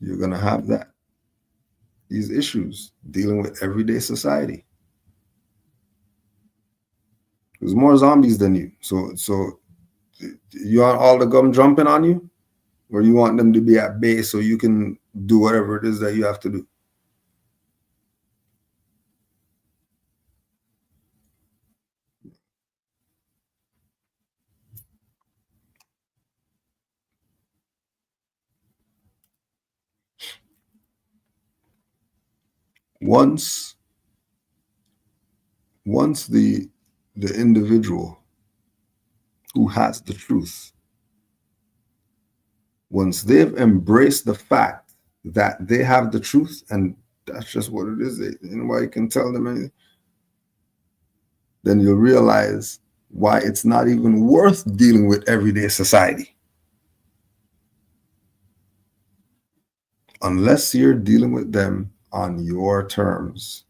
you're gonna have these issues dealing with everyday society. There's more zombies than you. So you want all the gum jumping on you, or you want them to be at bay so you can do whatever it is that you have to do? Once the individual who has the truth, once they've embraced the fact that they have the truth and that's just what it is, nobody can tell them anything, then you'll realize why it's not even worth dealing with everyday society. Unless you're dealing with them on your terms.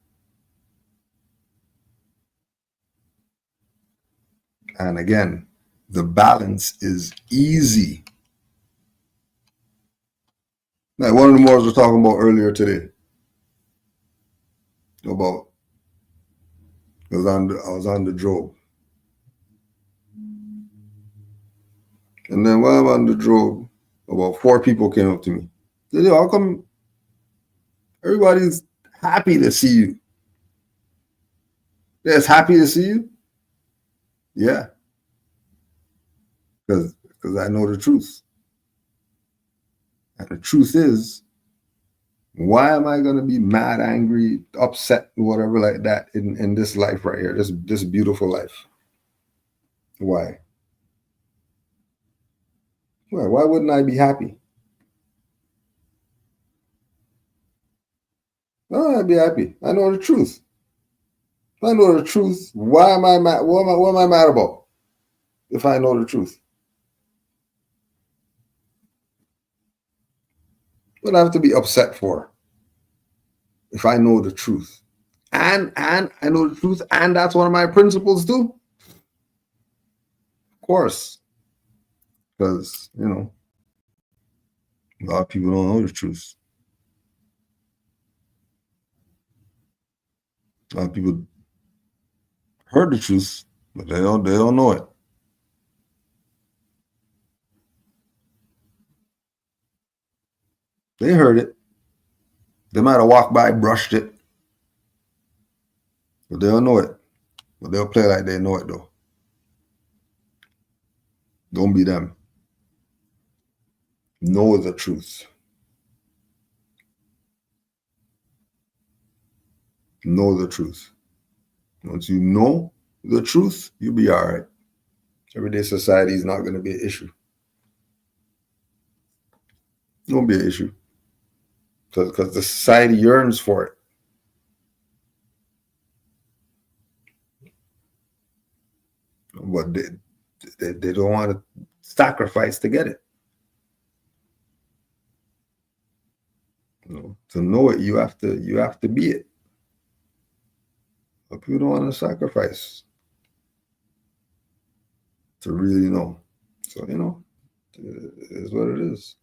And again, the balance is easy. Like one of the Moors was talking about earlier today. About I was on the drogue. And then while I'm on the drogue, about 4 people came up to me. They said, how come everybody's happy to see you? They're happy to see you? Yeah. Because I know the truth. And the truth is, why am I going to be mad, angry, upset, whatever like that in this life right here, this beautiful life? Why? Why wouldn't I be happy? No, I'd be happy. I know the truth. If I know the truth, why am I mad? What am I mad about? If I know the truth, what do I have to be upset for? If I know the truth, and I know the truth, and that's one of my principles too. Of course, because a lot of people don't know the truth. A lot of people heard the truth, but they don't know it. They heard it. They might have walked by, brushed it, but they don't know it. But they'll play like they know it though. Don't be them. Know the truth. Know the truth. Once you know the truth, you'll be all right. Everyday society is not going to be an issue. It won't be an issue. Because the society yearns for it. But they don't want to sacrifice to get it. To know it, you have to be it. But people don't want to sacrifice to really know. So, it is what it is.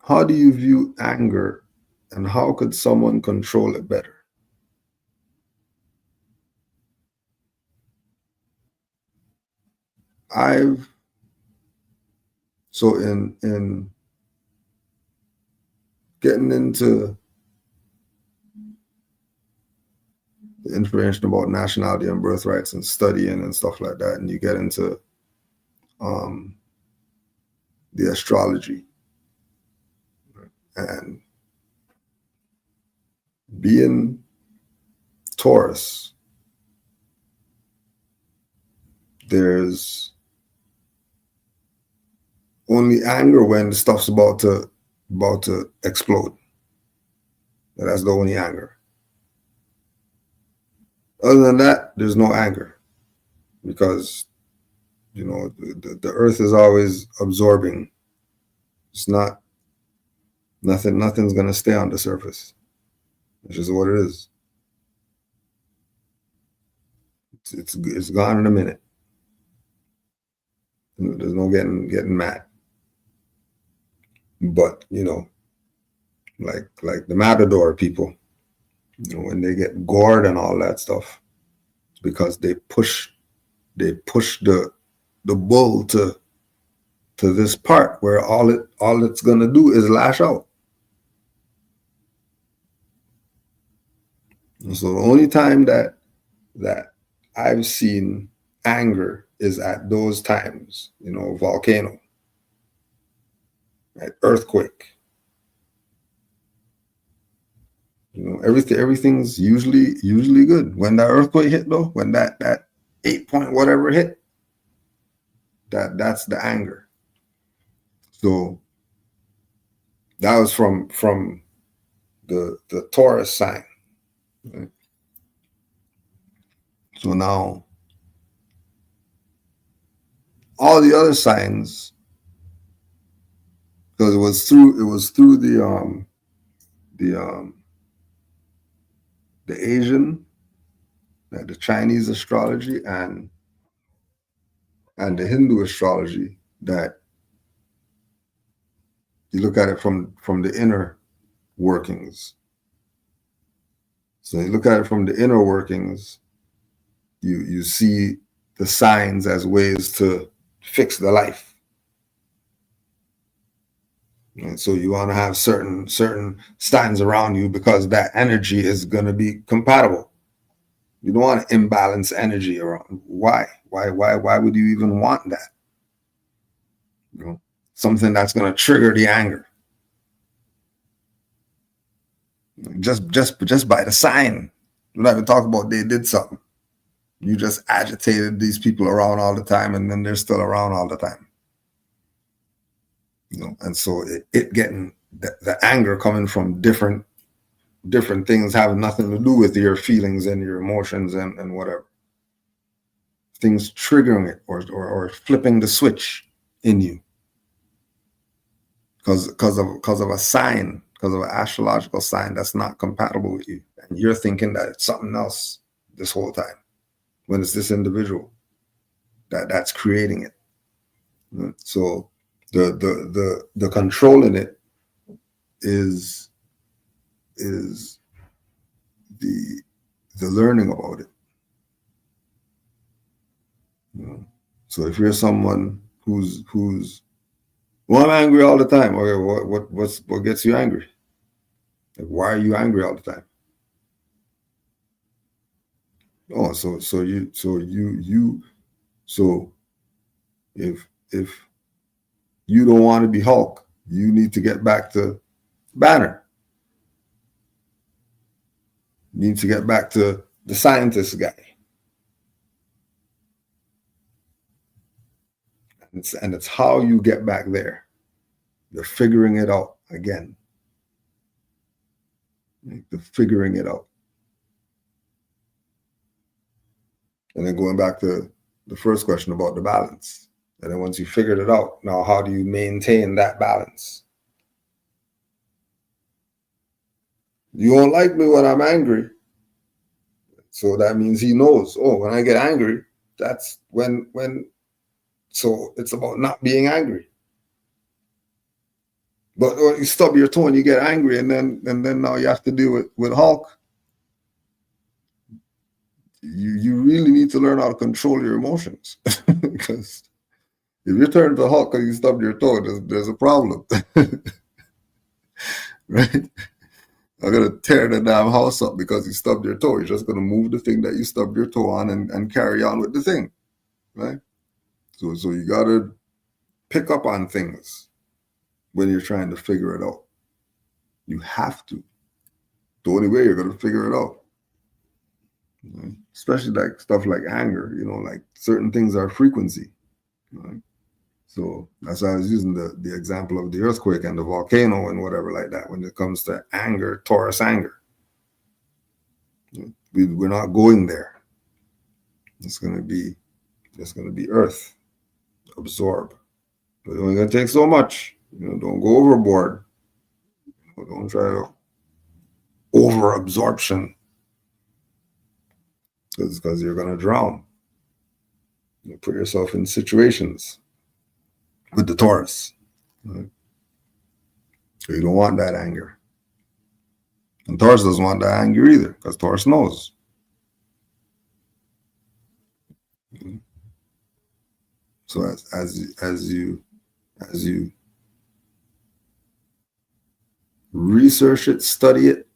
How do you view anger, and how could someone control it better? So in getting into the information about nationality and birthrights and studying and stuff like that, and you get into the astrology and being Taurus, there's only anger when the stuff's about to explode. That's the only anger. Other than that, there's no anger, because the earth is always absorbing. It's not nothing's gonna stay on the surface. It's just what it is. It's gone in a minute. There's no getting mad. But like the Matador people, when they get gored and all that stuff, it's because they push the bull to this part where all it's gonna do is lash out. And so the only time that I've seen anger is at those times, volcano, right? Earthquake. Everything's usually good. When that earthquake hit though, when that 8 point whatever hit, that's the anger. So that was from the Taurus sign. Right? So now all the other signs, because it was through the Asian, the Chinese astrology and the Hindu astrology, that you look at it from the inner workings. So you look at it from the inner workings, you see the signs as ways to fix the life. And so you want to have certain signs around you because that energy is going to be compatible. You don't want to imbalance energy around. Why would you even want that? Something that's going to trigger the anger. Just by the sign. We're not even talking about they did something. You just agitated these people around all the time, and then they're still around all the time. And so it getting the anger coming from different things having nothing to do with your feelings and your emotions and whatever. Things triggering it or flipping the switch in you. Because of a sign, because of an astrological sign that's not compatible with you. And you're thinking that it's something else this whole time, when it's this individual that's creating it. So the control in it is the learning about it. So if you're someone who's well, I'm angry all the time. Okay, what gets you angry? Like, why are you angry all the time? Oh, so if you don't want to be Hulk, you need to get back to Banner. You need to get back to the scientist guy. And it's how you get back there. You're figuring it out again. You're figuring it out. And then going back to the first question about the balance. And then once you figured it out, now how do you maintain that balance? You won't like me when I'm angry. So that means he knows, when I get angry, that's when so it's about not being angry. But when you stub your toe and you get angry, and then now you have to deal with Hulk. You really need to learn how to control your emotions. Because if you turn to Hulk and you stub your toe, there's a problem. Right? I'm going to tear the damn house up because you stubbed your toe. You're just going to move the thing that you stubbed your toe on and carry on with the thing. Right? So you got to pick up on things when you're trying to figure it out. You have to. The only way you're going to figure it out. Right? Especially like stuff like anger, like certain things are frequency. Right? So that's why I was using the example of the earthquake and the volcano and whatever like that when it comes to anger, Taurus anger. We're not going there. It's going to be earth, absorb. But it's only going to take so much. Don't go overboard. Don't try to over absorption because you're going to drown. You put yourself in situations with the Taurus. Right? So you don't want that anger. And Taurus doesn't want that anger either, because Taurus knows. So as you research it, study it,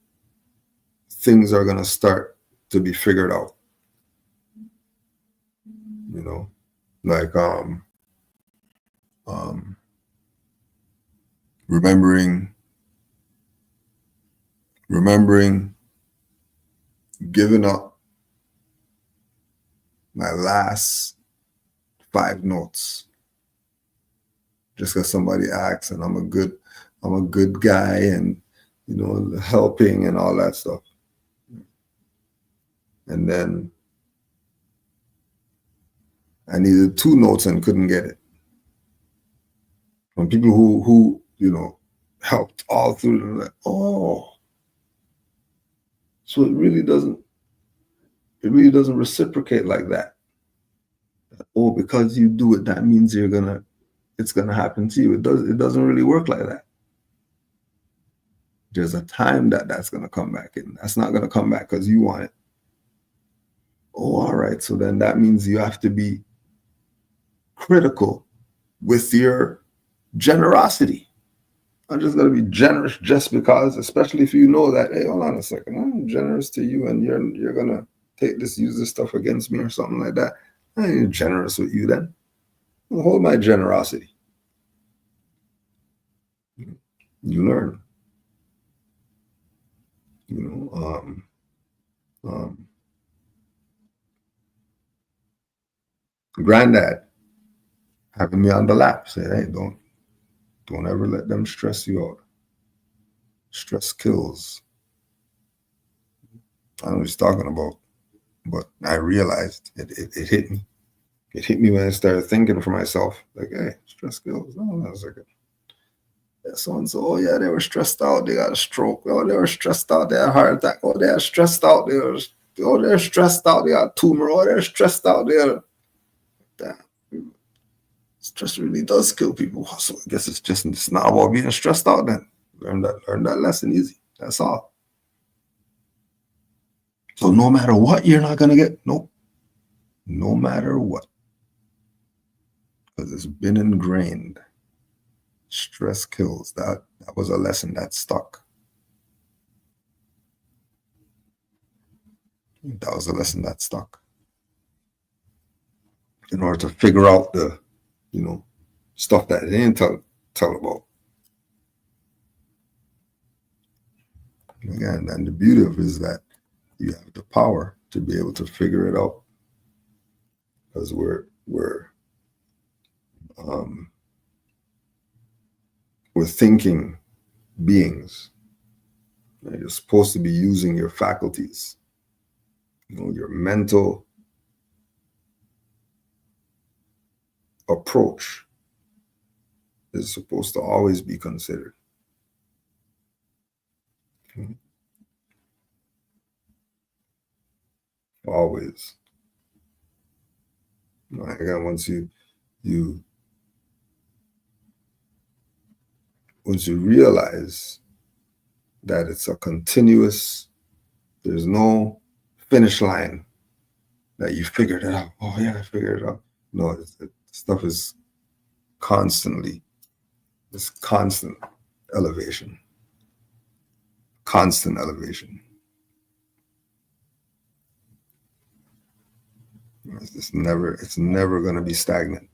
things are going to start to be figured out. You know, like remembering giving up my last 5 notes just because somebody asks, and I'm a good guy, and you know, helping and all that stuff. And then I needed 2 notes and couldn't get it. From people who you know helped all through, like, oh, so it really doesn't reciprocate like that. Oh, because you do it, that means it's gonna happen to you. It doesn't really work like that. There's a time that's gonna come back in. That's not gonna come back because you want it. Oh, all right. So then that means you have to be critical with your generosity. I'm just gonna be generous just because, especially if you know that, hey, hold on a second, I'm generous to you, and you're gonna use this stuff against me or something like that. I ain't generous with you then. I'll hold my generosity. You learn. You know, granddad having me on the lap, say, hey, don't ever let them stress you out. Stress kills. I don't know what he's talking about, but I realized it hit me. It hit me when I started thinking for myself, like, hey, stress kills. Oh, that's a good. Yeah, so and so, oh yeah, they were stressed out, they got a stroke. Oh, they were stressed out, they had a heart attack. Oh, they are stressed out, they're stressed out, they got a tumor. Oh, they're stressed out, damn. Stress really does kill people. So I guess it's not about being stressed out then. Learn that lesson easy. That's all. So no matter what, you're not gonna get, nope. No matter what. Because it's been ingrained. Stress kills. That was a lesson that stuck. That was a lesson that stuck. In order to figure out the, you know, stuff that they didn't tell about. Again, and the beauty of it is that you have the power to be able to figure it out. Because we're thinking beings. You're supposed to be using your faculties. You know, your mental approach is supposed to always be considered. Always. Again, once you realize that it's a continuous, there's no finish line that you figured it out. Oh yeah, I figured it out. No, stuff is constantly, it's constant elevation. Constant elevation. It's never going to be stagnant.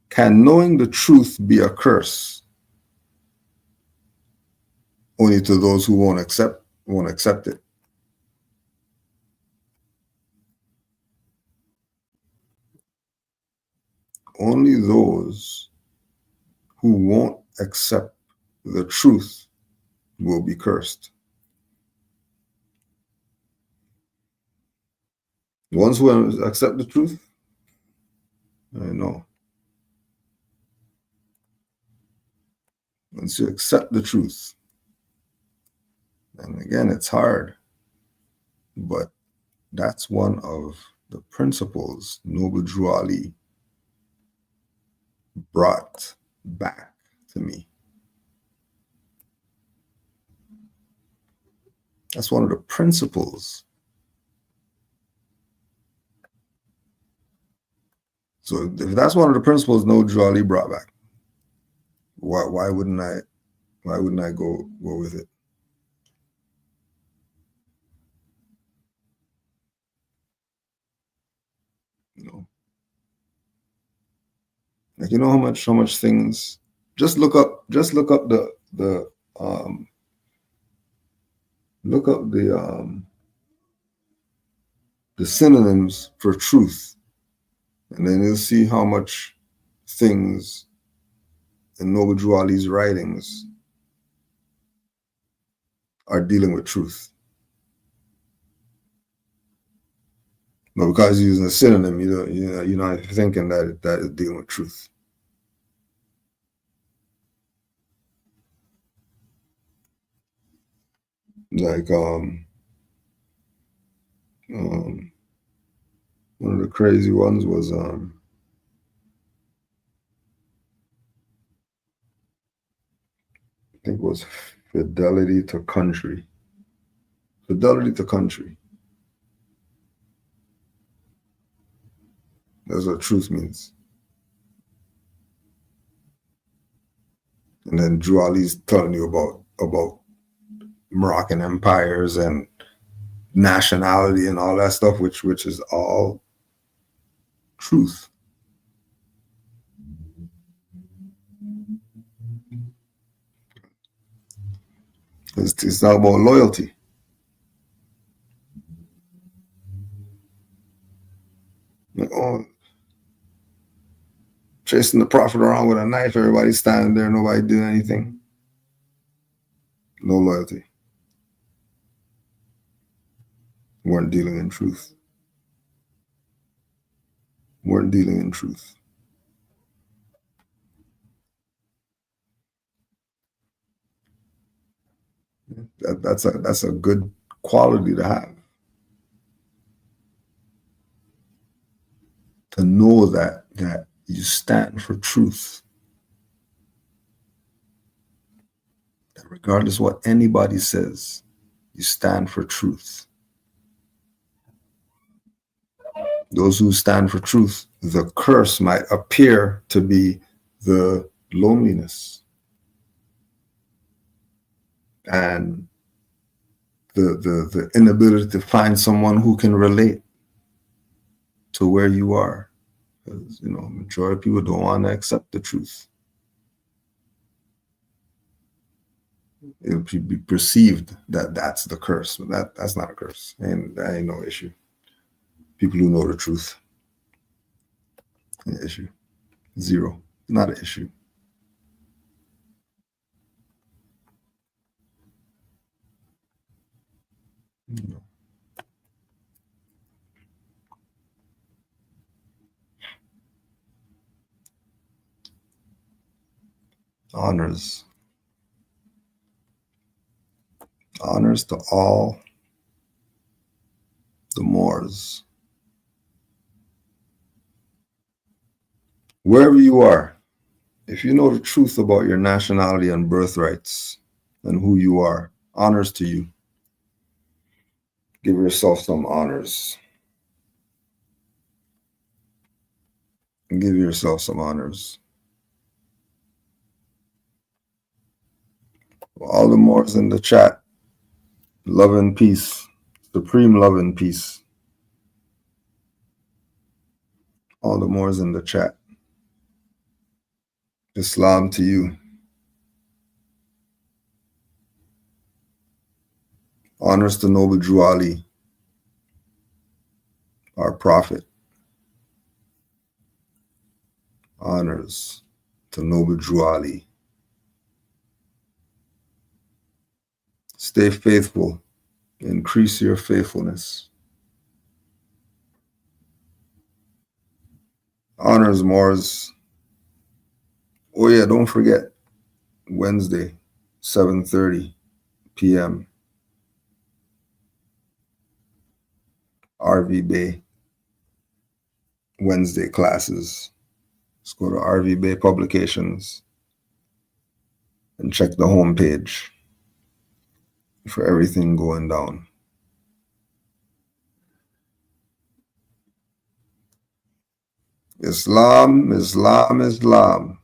Can knowing the truth be a curse? Only to those who won't accept it. Only those who won't accept the truth will be cursed. The ones who accept the truth, I know. Once you accept the truth, and again, it's hard, but that's one of the principles Noble Drew Ali brought back to me. That's one of the principles. So if that's one of the principles Noble Drew Ali brought back, why wouldn't I go with it? You know, like, you know how much things. Just look up the synonyms for truth, and then you'll see how much things in Noble Drew Ali's writings are dealing with truth. But because you're using a synonym, you're not thinking that is dealing with truth. Like one of the crazy ones was I think it was fidelity to country. Fidelity to country. That's what truth means. And then Drew Ali's telling you about Moroccan empires and nationality and all that stuff, which is all truth. It's not about loyalty. Like, oh, chasing the prophet around with a knife, everybody standing there, nobody doing anything. No loyalty. Weren't dealing in truth. Weren't dealing in truth. That's a good quality to have. To know that you stand for truth. That regardless what anybody says, you stand for truth. Those who stand for truth, the curse might appear to be the loneliness and the inability to find someone who can relate to where you are. Because, majority of people don't want to accept the truth. It'll be perceived that that's the curse, but that's not a curse, and that ain't no issue. People who know the truth, an issue. Zero, not an issue. Honors to all the Moors. Wherever you are, if you know the truth about your nationality and birthrights and who you are, honors to you. Give yourself some honors. Give yourself some honors. All the Moors in the chat, love and peace, supreme love and peace. All the Moors in the chat. Islam to you. Honors to Noble Drew Ali, our prophet. Honors to Noble Drew Ali. Stay faithful. Increase your faithfulness. Honors Moors. Oh yeah, don't forget, Wednesday, 7:30 p.m. RV Bay, Wednesday classes. Let's go to RV Bay Publications and check the homepage for everything going down. Islam, Islam, Islam.